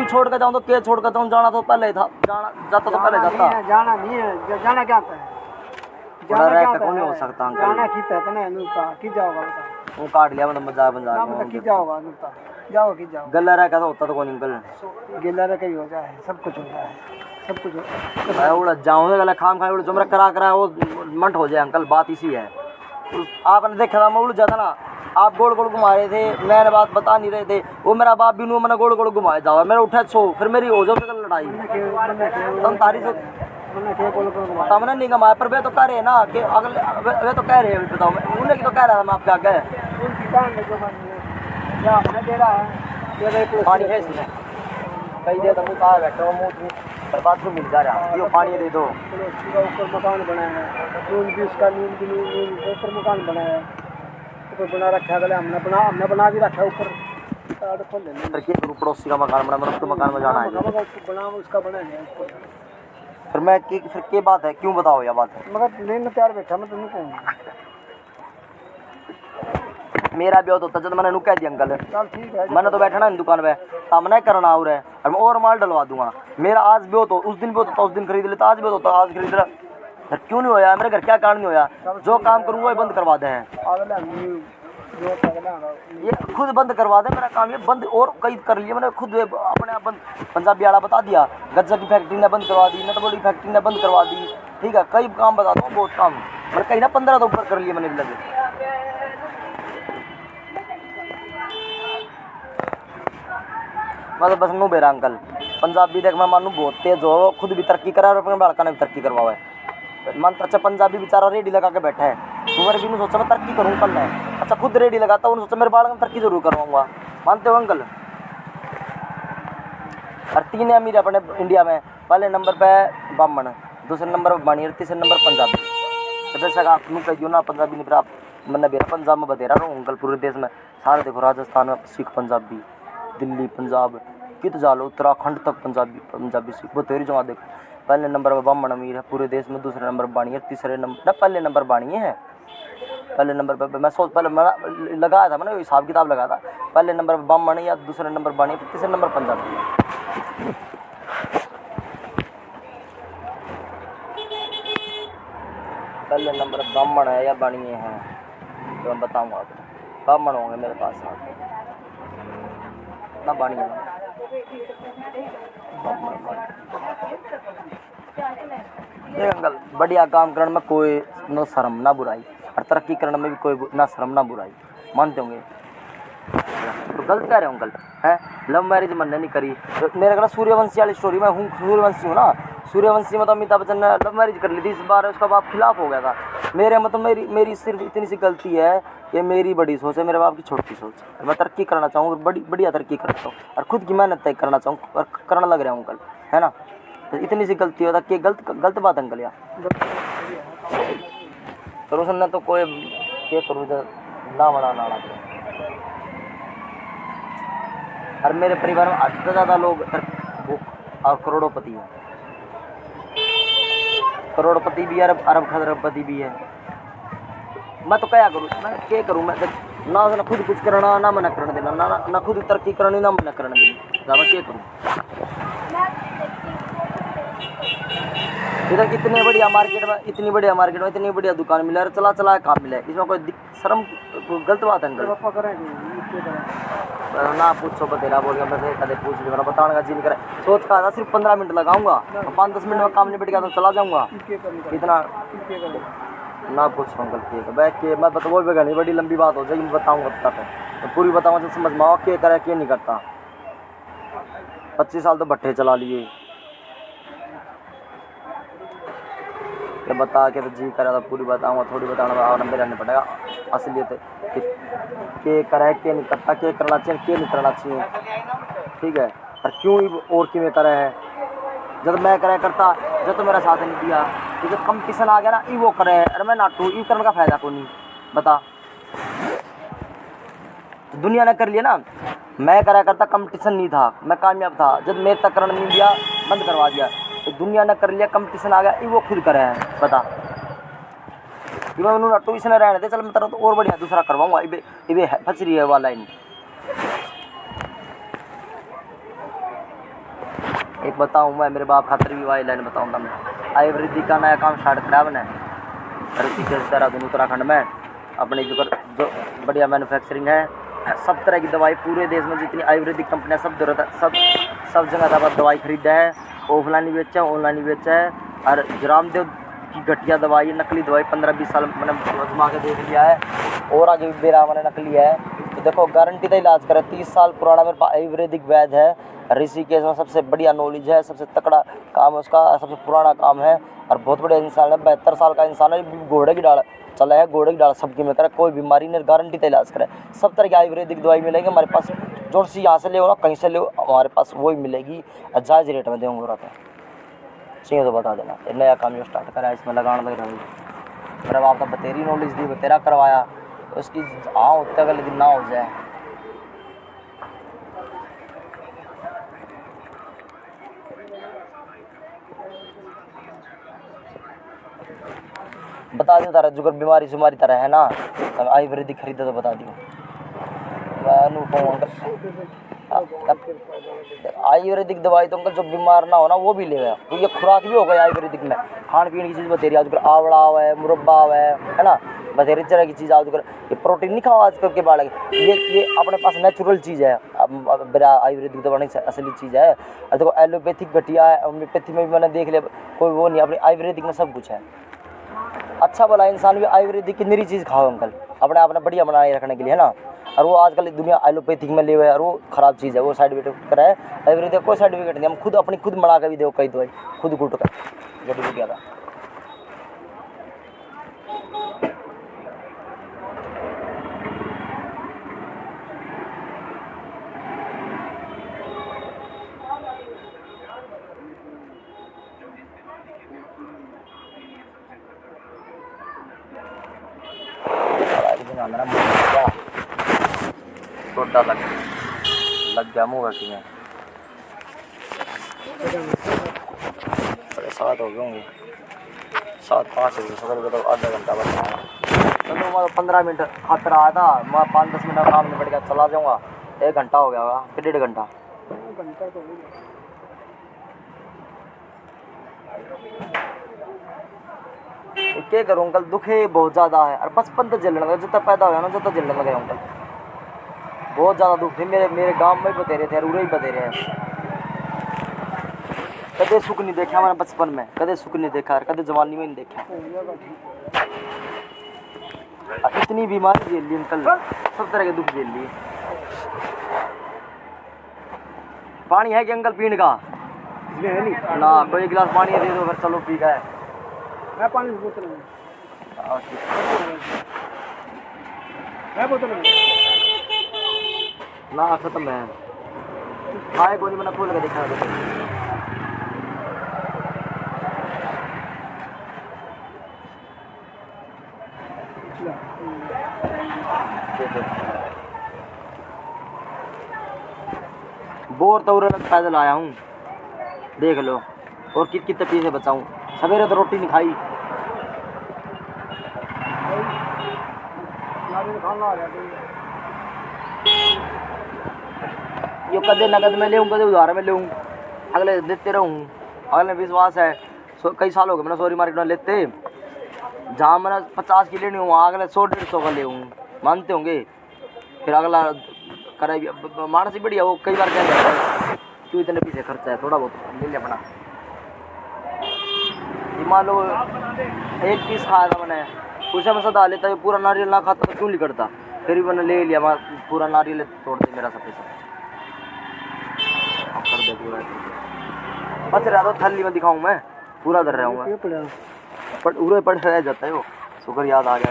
छोड़ के जाऊँ तो क्या छोड़ कर जाऊँ, जाना तो पहले था, जाता तो पहले जाता, जाना नहीं है, जाना क्या है, जाना कौन हो सकता अंकल, जाना की जाओगा वो काट लिया मतलब मजाक की जाओगा जाओ की जाओ, गला रह तो होता तो कौन अंकल, गिला रह ही हो जाए, सब कुछ हो जाए, सब कुछ मैं उड़ जाऊँ गला खाम खाए उड़ जो मेरा करा वो मंट हो जाए अंकल, बात इसी है। आपने देखा था मैं उड़ जाता ना, आप गोल गोल घुमा रहे थे, मैंने बात बता नहीं रहे थे, वो मेरा बाप भी मैंने गोल गोल घुमाया जाओ, मेरा उठा सो फिर मेरी हो जाओ फिर लड़ाई तुम तारी से तमने नहीं कमाया, पर वे तो कह रहे ना कि अगले वे तो कह रहे हैं, बताओ उन्हें की तो कह रहा था मैं आपके आगे पानी है इसमें कई देर तक कहा बैठा हूँ, मुँह बाथरूम मिल जा रहा है, पानी दे दो, ऊपर मकान बनाया है, नींद भी उसका नींद ऊपर मकान बनाया है, ऊपर बना रखा है, हमने बना भी रखा है ऊपर, पड़ोसी का मकान बना, मतलब उसके मकान में जाना है, बना उसका बना है, फिर मैं फिर क्या बात है, क्यों बताओ यह बात है, मगर नहीं मैं तैयार बैठा, मैं तुम्हें कहूँगा मेरा भी होता जब मैंने कह दिया अंकल, ठीक है, मैंने तो बैठना है दुकान पे, सामने करना और है, और मैं और माल डलवा दूंगा, मेरा आज भी हो तो उस दिन भी होता, उस दिन खरीद लेता, आज भी होता आज खरीद लेता, फिर क्यों नहीं होया, मेरे घर क्या कारण नहीं होया, जो काम करूँ वही बंद करवा दे हैं, ये खुद बंद करवा दे मेरा काम, ये बंद और कई कर लिया मैंने खुद अपने आप बंद, पंजाबी आड़ा बता दिया, गज्जा की फैक्ट्री ने बंद करवा दी, नटबोली फैक्ट्री ने बंद करवा दी, ठीक है, कई काम बताता हूँ, बहुत काम मैंने कहीं ना 15 तो ऊपर कर लिए मैंने भी लगे, मतलब बस नू बेरा अंकल पंजाबी देख मैं मानू बहुत तेज हो, खुद भी तरक्की करा और अपने बालका ने भी तरक्की करवाओ है, मन अच्छा पंजाबी बेचारा रेडी लगा के बैठा है, तुम्हारे भी नहीं सोचा मैं तरक्की करूँ कल है, अच्छा खुद रेडी लगाता हूँ, सोचा मेरे बालक में तरक्की जरूर करवाऊंगा, मानते हो अंकल। और 3 अमीर अपने इंडिया में, पहले नंबर पे ब्राह्मण, दूसरे नंबर पर बाणी, तीसरे नंबर पंजाबी, तो जैसा आप कह दियो ना पंजाबी नहीं, फिर आप मैंने बेरा पंजाब में बतेरा रहा हूँ अंकल, पूरे देश में सारे देखो, राजस्थान में सिख पंजाबी, दिल्ली पंजाब कित जा लो, उत्तराखंड तक पंजाबी सिख बतेरी जगह देखो, पहले नंबर पर ब्राह्मण अमीर है पूरे देश में, दूसरे नंबर पर बाणी है, तीसरे नंबर ना पहले नंबर बाणी है, पहले नंबर पर मैं सोच पहले मैं लगाया था, मैंने हिसाब किताब लगाया था, पहले नंबर पर ब्राह्मण या दूसरे नंबर बाणी है, तीसरे नंबर पंजाबी है। पहले नंबर ब्राह्मण है या बाणी है तो मैं बताऊंगा आपको, ब्राह्मण होंगे मेरे पास ना बाणी है। ये अंकल बढ़िया काम करने में कोई न शर्म ना बुराई, और तरक्की करने में भी कोई ना शर्म ना बुराई, मानते होंगे तो गलत कह रहे हो अंकल है। लव मैरिज मैंने नहीं करी, मेरे घर सूर्यवंशी वाली स्टोरी, मैं हूँ सूर्यवंशी हूँ ना, सूर्यवंशी मतलब अमिताभ बच्चन ने लव मैरिज कर ली थी, इस बार उसका बाप खिलाफ हो गया था। मेरे मतलब मेरी सिर्फ इतनी सी गलती है कि मेरी बड़ी सोच है, मेरे बाप की छोटी सोच है। मैं तरक्की करना चाहूँ, बढ़िया तरक्की करता हूँ और खुद की मेहनत तय करना चाहूँ और करना लग रहा हूँ अंकल, है ना। तो इतनी सी गलती होता कि गलत बात अंकल यार करूँ सुनना तो कोई क्या करूँ ना बना ना और मेरे परिवार में आधे से ज़्यादा लोग और करोड़ोंपति हैं, करोड़पति भी है, अरब खरबपति भी है। मैं तो क्या करूँ, मैं क्या करूँ, मैं ना खुद कुछ करना ना मना करने देना, ना खुद तरक्की करनी ना मना करने देना, मैं क्या करूँ। इधर इतने बढ़िया मार्केट में इतनी बढ़िया दुकान मिला है, चला काम मिला है, इसमें कोई शर्म गलत बात है अंकल ना पूछो बतेरा बोल गया, मैं कदे पूछ लिया, मेरा बताने का जी नहीं करे, सोच का था सिर्फ 15 मिनट लगाऊंगा, 5-10 मिनट में काम नहीं बैठ गया तो चला जाऊंगा, इतना ना पूछो अंकल के बैठ के मैं वो भी नहीं, बड़ी लंबी बात हो जाएगी, मैं बताऊँगा तो पूरी बताऊँगा तो समझ में आओ क्या करे क्या नहीं करता। 25 साल तो भट्टे चला लिए, ये बता के तो जी करा तो पूरी बताऊँगा, थोड़ी बताना नंबर रहने पड़ेगा असलियत के करे के नहीं करता, क्या करना चाहिए क्या नहीं करना चाहिए, ठीक है। और क्यों और क्यों करे है, जब मैं करे करता जब तो मेरा साथ नहीं दिया, ठीक है। कंपटीशन आ गया ना ई वो करे, अरे मैं नाटू ई करने का फायदा को नहीं बता, तो दुनिया ने कर लिया ना, मैं करा करता कंपटीशन नहीं था, मैं कामयाब था, जब मेरे तक करने नहीं दिया बंद करवा दिया, तो दुनिया ने कर लिया, कंपटीशन आ गया ई वो खुद करे है बता, मैं उन्होंने नाटू इसने रहने दे, चल मैं तेरा तो और बढ़िया दूसरा करवाऊंगा, इबे फंस रही है वाला लाइन। एक बताऊँ मैं मेरे बाप खातर भी वाली लाइन बताऊँगा, मैं आयुर्वेदिक का नया काम स्टार्ट करा मैंने ऋषिकेश देहरादून उत्तराखंड में, अपने जो बढ़िया मैन्युफैक्चरिंग है, सब तरह की दवाई पूरे देश में जितनी आयुर्वेदिक कंपनियाँ सब जगह दवाई खरीदा है, ऑफलाइन ही बेचा है ऑनलाइन ही बेचा है, और रामदेव की घटिया दवाई नकली दवाई 15-20 साल मैंने आजमा के देख लिया है, और आगे भी मेरा मैंने नकली है, तो देखो गारंटी का इलाज करे, 30 साल पुराना मेरे पास आयुर्वेदिक वैद्य है, ऋषिकेश में सबसे बढ़िया नॉलेज है, सबसे तकड़ा काम है उसका, सबसे पुराना काम है, और बहुत बड़े इंसान है, 72 साल का इंसान है, घोड़े की डाल चला है, घोड़े की डाल सबकी में करे, कोई बीमारी नहीं गारंटी का इलाज करे, सब तरह की आयुर्वेदिक दवाई मिलेगी हमारे पास, जो सी यहाँ से ले ना कहीं से ले हमारे पास वही मिलेगी, जायज़ रेट में देंगे रहते हैं, चाहिए तो बता देना। नया काम जो स्टार्ट करा है इसमें लगाना लग रहा है, मेरा बाप तो बतेरी नॉलेज दी बतेरा करवाया, तो उसकी हाँ होते अगले दिन ना हो जाए, बता दूँ तारा जो बीमारी शुमारी तरह है ना, तो आयुर्वेदिक खरीदा तो बता दियो, आयुर्वेदिक दवाई तो अंकल जो बीमार ना हो ना वो भी ले गया, तो ये खुराक भी हो गई आयुर्वेदिक में, खान पीने की चीज़ बतेरी आजकल आवड़ा है, मुरब्बा है ना, बतेरी तरह की चीज़ आजकल, ये प्रोटीन नहीं खाओ आजकल के बालक, ये अपने पास नेचुरल चीज़ है, आयुर्वेदिक दवा नहीं असली चीज़ है। देखो एलोपैथिक घटिया है, होम्योपैथी में भी मैंने देख लिया कोई वो नहीं, अपनी आयुर्वेदिक में सब कुछ है। अच्छा भला इंसान भी आयुर्वेदिक की निरी चीज़ खाओ अंकल, अपने आप ने बढ़िया बनाए रखने के लिए, है ना। और वो आजकल दुनिया एलोपैथिक में ले हुए है, और वो ख़राब चीज़ है, वो साइड इफेक्ट करा है। आयुर्वेदिक कोई साइड इफेक्ट नहीं, हम खुद अपनी खुद बना कर भी दो कई दवाई, खुद घुट कर जड़ी बूटियाँ का। छोटा लग गया मुँह में, 7 हो गए होंगे, 7-5 हो गए सफर का, तो आधा घंटा बचा है। चलो मैं 15 मिनट खातर आया था, मैं 5-10 मिनट काम निपट गया चला जाऊँगा। 1 घंटा हो गया होगा कि 1.5 घंटा। घंटा तो हो गया। क्या करूँ अंकल, दुखे बहुत ज़्यादा है। और बचपन तो जलने लगा, जितना पैदा हुआ ना जितना जलने लगा अंकल। बहुत ज़्यादा दुख थे। मेरे गांव में बतेरे थे, रूरे ही बतेरे हैं। कदे सुख नहीं देखा मैंने बचपन में, कदे सुख नहीं देखा, कदे जवानी में नहीं देखा। इतनी बीमारी झेल ली अंकल, सब तरह के दुख झेल लिए। पानी है कि अंकल पीने का? इसमें है नहीं ना, कोई 1 गिलास पानी दे दो फिर चलो पी गए। है, पानी की बोतल में है, बोतल में ना, खत्म है। खाए को नहीं, मैंने खोल के देखा। बोर तो पैदल आया हूँ, देख लो। और कितने पैसे बचाऊँ, सवेरे तो रोटी नहीं खाई। खाना आ गया यो कदे नगद में ले, कदे उधार में ले, अगले देते रहूँ। अगले विश्वास है। कई साल हो गए मैंने सॉरी मार्केट में लेते, जहाँ मैंने 50 की लेनी हूँ अगले 100-150 का ले हूँ, मानते होंगे। फिर अगला करे मानस ही बढ़िया, वो कई बार कह जाता है क्यों इतने पैसे खर्चा है, थोड़ा बहुत ले लिया अपना। मान लो 1 पीस खाया था मैंने, उसे मैं सदा लेता, पूरा नारियल ना खाता तो क्यों नहीं करता। फिर भी मैंने ले लिया, मैं पूरा नारियल तोड़ दे मेरा सब पैसा। अब कर दे पूरा, बच रहा तो थैली में दिखाऊं मैं, पूरा कर रहा हूँ मैं। बट उरे पड़ रह जाता है वो, शुक्र याद आ गया।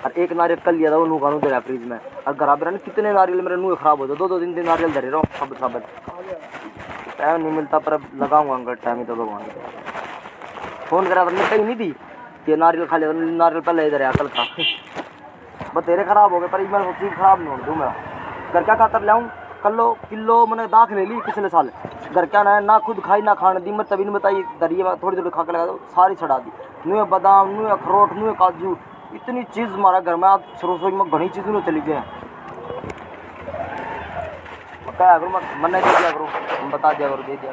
और 1 नारियल कल लिया था, वो नूकानू दे रहा फ्रिज में। और घर पर कितने नारियल मेरे मुँह खराब हो जाए, 2-3 नारियल धरे रहा हूँ सब। टाइम नहीं मिलता, पर लगाऊंगा अंकल टाइम ही तो भगवान को। फोन करा था, कहीं नहीं थी कि नारियल खा लिया, नारियल पहले इधर है कल का। बस तेरे खराब हो गए, पर मैं चीज़ खराब नहीं होने दूँ मैं। घर क्या खातर लाऊँ, किलो मैंने दाख ले ली पिछले साल। घर क्या ना खुद खाई ना खाने दी, मैं तभी नहीं बताई दरिए में थोड़ी खा के लगा दो, सारी छड़ा दी। नुए बादाम, नुए अखरोट, नुए काजू, इतनी चीज़ हमारा घर में आप रसोई में घनी चीज़ में चली गए। क्या करूँ मैं दे दिया करो, बता दिया करो, दे दिया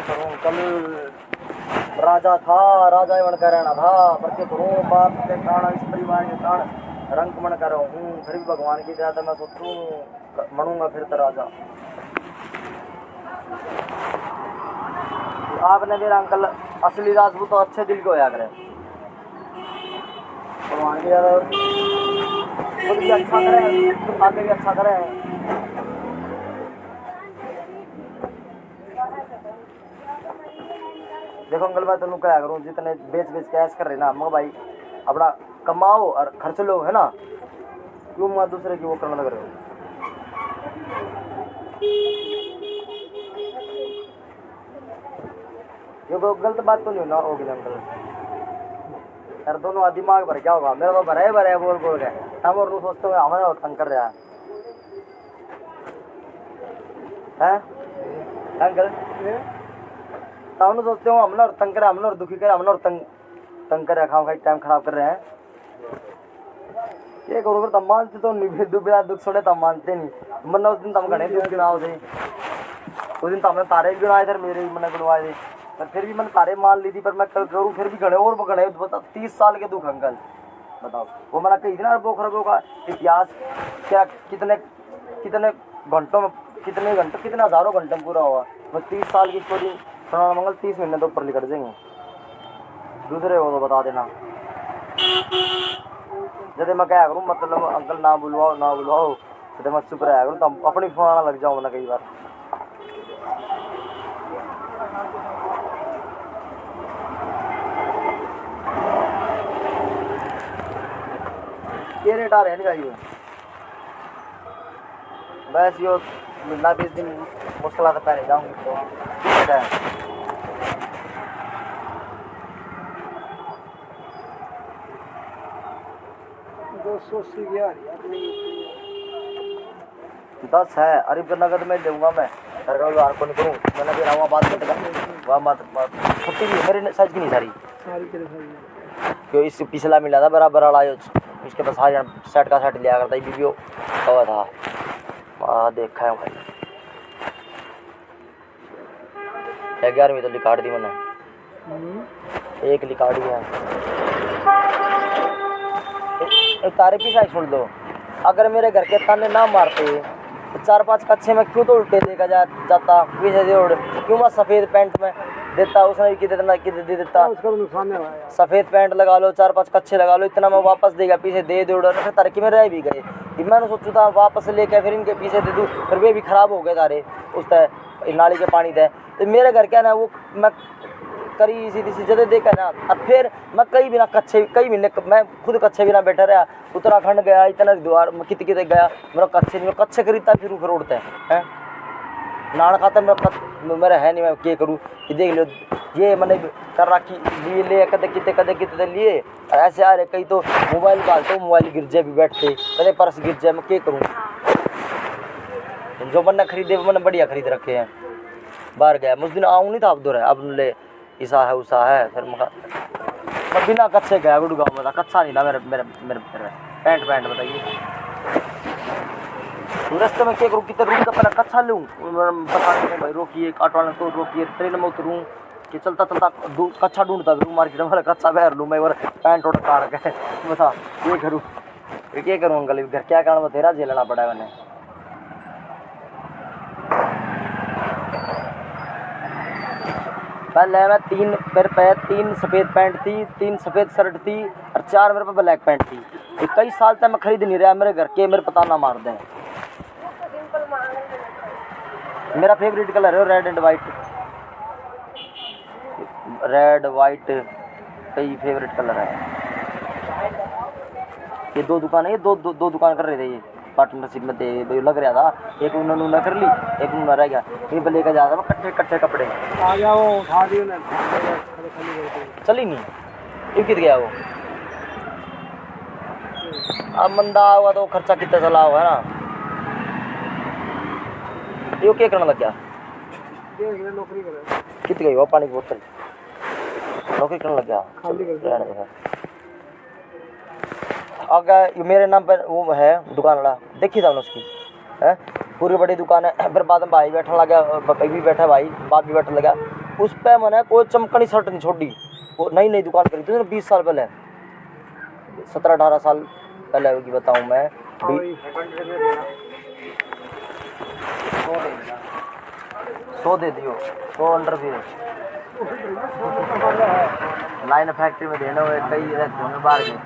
करो। कल राजा था, राजा बन कर रहना था, पर क्या करूँ बाप के कारण, इस परिवार के कारण रंग मन कर रहा हूँ। फिर भी भगवान की दया मैं सोचूँ मनूंगा फिर तो राजा। आपने मेरा अंकल असली राजपूत तो अच्छे दिल को होया करे, भगवान की दया खुद भी अच्छा करे, आगे भी अच्छा करे। देखो अंकल मैं तेन क्या करूँ, जितने बेच के ऐश कर रहे ना, मैं भाई अपना कमाओ और खर्च लो, है ना। क्यों मैं दूसरे की वो करने लग रहे हो। ये कोई गलत बात तो नहीं ना होगी अंकल यार, दोनों दिमाग भर क्या होगा, मेरा तो भरा है बोल के। हम और तू सोचते हुए हमारे तंग कर रहा है अंकल। हम सोचते हो हमने और तंग करे, हमने और दुखी करे, हमने और तंग करे, खाओ खाई टाइम खराब कर रहे हैं। ये करो तब मानते तो नहीं, दुख सुने तब मानते नहीं। मन उस दिन तम घने दुख गिनाओ थे, उस दिन तो हमने तारे भी गिनाए थे, मेरे भी मैंने गिनवाए थे, पर फिर भी मैंने तारे मान ली थी। पर मैं कल करूँ फिर भी घने और घने, बता 30 साल के दुख अंकल बताओ। वो मैंने कही थी ना अरबों खरबों का इतिहास, क्या कितने घंटों में, कितने हजारों घंटे में पूरा हुआ। बस 30 साल की स्टोरी सुनाना मंगल, 30 महीने तो ऊपर निकल जाएंगे। दूसरे हो तो बता देना। जैसे मैं क्या करूँ, मतलब अंकल ना बुलवाओ तो मैं चुप रहा करूँ, तो अपनी फोन आना लग जाऊँ मैंने कई बार। ये रेट आ रहे हैं ना, बस यो मिलना 20 दिन मुश्किल से पहले जाऊँगी तो क्या है। 280 गया 10 है, अरे नगद में लूँगा मैं। घर का व्यवहार को नहीं करूँ मैंने भी वहाँ बात करते वहाँ बात छुट्टी भी मेरे साइज की नहीं सारी सारी तेरे सारी क्यों इस पिछला मिला था बराबर वाला इसके पास हर सेट का सेट लिया करता बीबी कवा था देखा है भाई 11वीं तो लिकाट दी मैंने एक लिकाड़ी है तारे की साइड छोड़ दो अगर मेरे घर के ताने ना मारते तो 4-5 कच्चे में क्यों तो उल्टे देगा जाता पीछे दे उड़ क्यों मैं सफ़ेद पैंट में देता उसने भी कितने दे देता उसका तो नुकसान है भाई सफ़ेद पैंट लगा लो 4-5 कच्चे लगा लो इतना मैं वापस देगा पीछे दे उड़ फिर तरक्की में रह भी गए कि मैंने सोचा था वापस लेके फिर इनके पीछे दे दूँ फिर वे भी ख़राब हो गए तारे उस तय नाली के पानी तय तो मेरे घर क्या ना वो मैं करी सीधी जगह देखा ना और फिर मैं कई महीने मैं खुद कच्चे भी ना बैठा रहा उत्तराखंड गया इतना द्वार कित गया मेरा कच्चे खरीदता फिर उड़ता है नान खाता मेरा है नहीं मैं क्या करूँ कि देख लो ये मैंने कर रखी लिए ले कदे लिए और ऐसे आ रहे कई तो मोबाइल डालते मोबाइल गिर जाए भी बैठते कदे पर्स गिर जाए मैं क्या करूँ जो मैंने खरीदे वो मैंने बढ़िया खरीद रखे हैं बाहर गया मुझ दिन आऊँ नहीं था अब दो है अब ले ईसा है उसा है फिर मैं बिना कच्चे गया गुड़ गाँव में था कच्चा नहीं था मेरे पैंट बताइए रास्ते में क्या करूँ कितने रूम का पहले कच्चा लूँ बता के भाई रोकिए ऑटो वाले को रोकिए ट्रेन में उतरूँ कि चलता कच्चा ढूंढता फिर मार्केट में कच्चा बहर लूँ मैं और पैंट उठ कार के बता ये करूँ क्या करूँ अंकल घर क्या कारण तेरा झेलना पड़ा मैंने पहले मैं 3 मेरे पे 3 सफ़ेद पैंट थी 3 सफ़ेद शर्ट थी और 4 मेरे पे ब्लैक पैंट थी ये कई साल तक मैं खरीद नहीं रहा मेरे घर के मेरे पता ना मार दें मेरा फेवरेट कलर है रेड वाइट कई फेवरेट कलर है ये 2 दुकान है ये दो दुकान कर रहे थे ये पार्टनरशिप में थे लग रहा था एक उन्होंने कर ली एक उन्होंने रह गया कहीं पर लेकर जा रहा था कट्ठे कपड़े आ गया वो उठा दियो ना चली नहीं क्यों कित गया वो अब मंदा हुआ तो खर्चा कितना चला हुआ है ना ये क्या करने लग गया नौकरी करे कित गई वो पानी की बोतल नौकरी करने लग गया खाली कर दिया अगर मेरे नाम पर वो है दुकान वाला देखी था उसकी है पूरी बड़ी दुकान है फिर बाद में भाई बैठा लगा भाई भी बैठा भाई बाप भी बैठा लगा उस पर मैंने कोई चमकनी शर्ट नहीं छोड़ी वो नई दुकान करी थी 20 साल पहले 17-18 साल पहले होगी बताऊँ मैं 100 दे दियो 100 अंडर फिर लाइन फैक्ट्री में देने हुए कई बाहर गए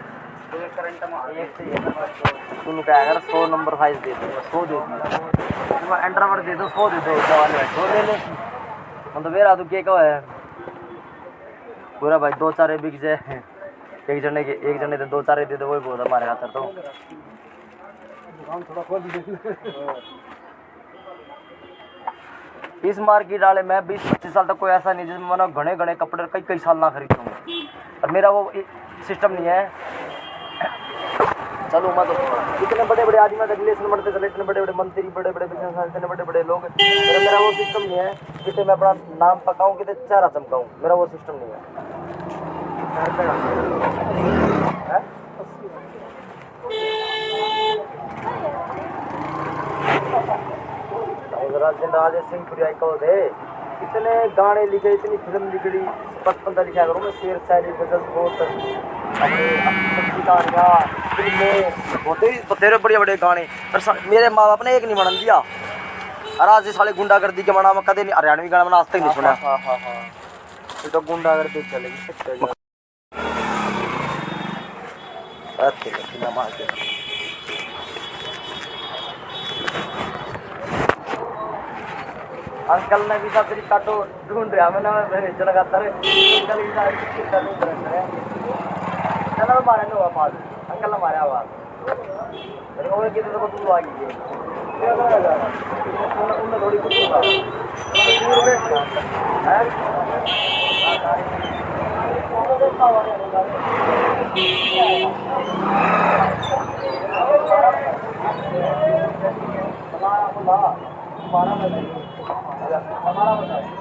तुम क्या अगर 100 नंबर साइज दे दो 100 दे दिया तुम एंड्रॉइड दे दो 100 दे दो वाले 100 ले ले हम तो मेरा तो क्या है पूरा भाई 2-4 बिक जाए एक जने तो 2-4 दे दो वही बहुत हमारे खातर तो इस मार्केट वाले में 20-25 साल तक कोई ऐसा नहीं जिसमें मैंने घने कपड़े कई साल ना खरीदूँ और मेरा वो सिस्टम नहीं है चलो मैं तो इतने बड़े आदमी रिलेशन बढ़ते चले इतने बड़े मंत्री बड़े बिजनेस इतने बड़े लोग मेरा वो सिस्टम नहीं है कितने मैं अपना नाम पकाऊँ कितने चेहरा चमकाऊँ मेरा वो सिस्टम नहीं है राजेश सिंह पुरिया को थे इतने गाने लिखे इतनी फिल्म लिखी 55 लिखा करूँ मैं शेर शायरी गजल बहुत तेरे बड़े गाने पर मेरे माँ बाप ने एक नहीं बनन दिया और आज साले गुंडागर्दी के मना में कदे नहीं हरियाणवी गाना मैंने आज तक नहीं सुना ये तो गुंडागर्दी चलेगी अंकल ने भी तरीका तो ढूंढ रहा मैंने लगातार अंकल चलो मारे नो आवाज अंकल ने मारे आवाज मेरे को कितने तो तू आ गई उन्हें थोड़ी कुछ हमारा बताइए, हमारा बताइए,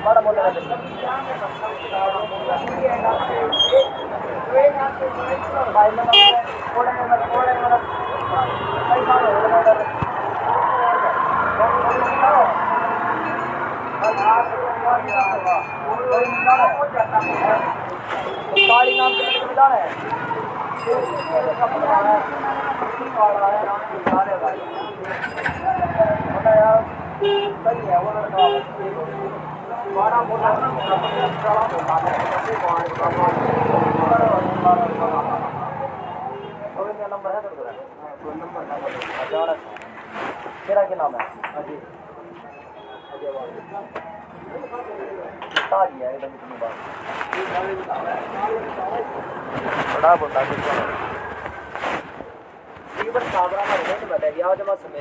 बड़ा बोले काली नाम के लड़के जाना है यार सही है वो लड़का बड़ा बोला नंबर है तेरा क्या नाम है अजय ताजी है एकदम इतनी बात बड़ा बोलता है सीवर साबरा में नहीं बताइए आज मैं समय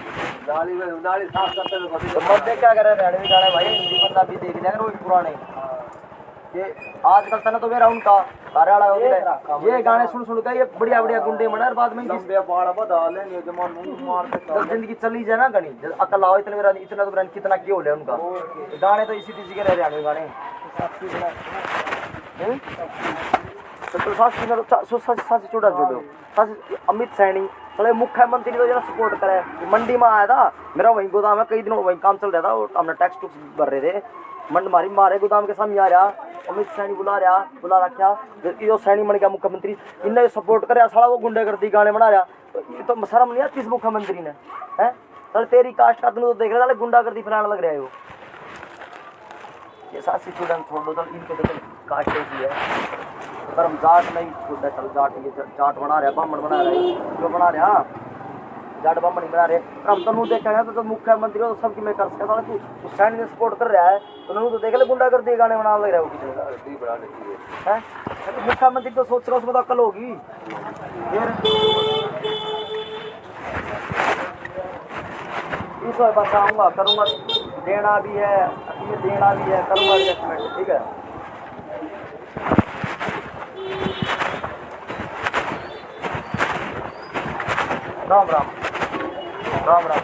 नाली साफ करते हुए तो मध्य क्या कर रहे हैं गाने भाई हिंदी पंजाबी देख लिया करो पुराने ये आजकल तना तो मेरा उनका कार्यालय वगैरह ये गाने सुन सुन के ये बढ़िया बढ़िया गुंडे बना बाद में लंबे बाड़ा बता लेंगे जमा मुंह मार के जब जिंदगी चली जाए ना गणी जब अकल आओ इतने मेरा इतना तो मेरा कितना क्यों ले उनका गाने तो इसी तीसी के रह रहे गाने तो सासी में तो सासी छोटा जोड़ो सासी अमित सैनी थोड़े मुख्यमंत्री तो जरा सपोर्ट करे मंडी में आया था मेरा वहीं गोदाम है कई दिनों वहीं काम चल रहा था और हमने टैक्स टूक्स भर रहे थे मंड मारी मारे गोदाम के सामने आ रहा अमित सैनी बुला रखा जो सैनी बन गया मुख्यमंत्री इन्हें सपोर्ट करे साला वो गुंडेगर्दी गाने बना रहा तो शर्म नहीं आती इस मुख्यमंत्री ने है चल तेरी कास्ट का तो देख रहा गुंडागर्दी फैलाने लग रहा है वो ये सासी स्टूडेंट छोड़ दो चल इनको देख कास्ट ऐसी है पर हम जाट नहीं छोड़ चल जाट ये जाट बना रहा बामण बना रहा है जो बना रहा जाट बामण नहीं बना रहे पर हम तो देखा तो मुख्यमंत्री हो तो सबकी मैं कर सकता तू सैनी ने सपोर्ट कर रहा है तो नू तो देख ले गुंडागर्दी गाने बना लग रहा है वो किसी है मुख्यमंत्री तो सोच रहा उसमें तो अक्ल होगी फिर इस बार बताऊंगा करूंगा देना भी है ये देना भी है करूंगा एडजस्टमेंट ठीक है राम राम राम राम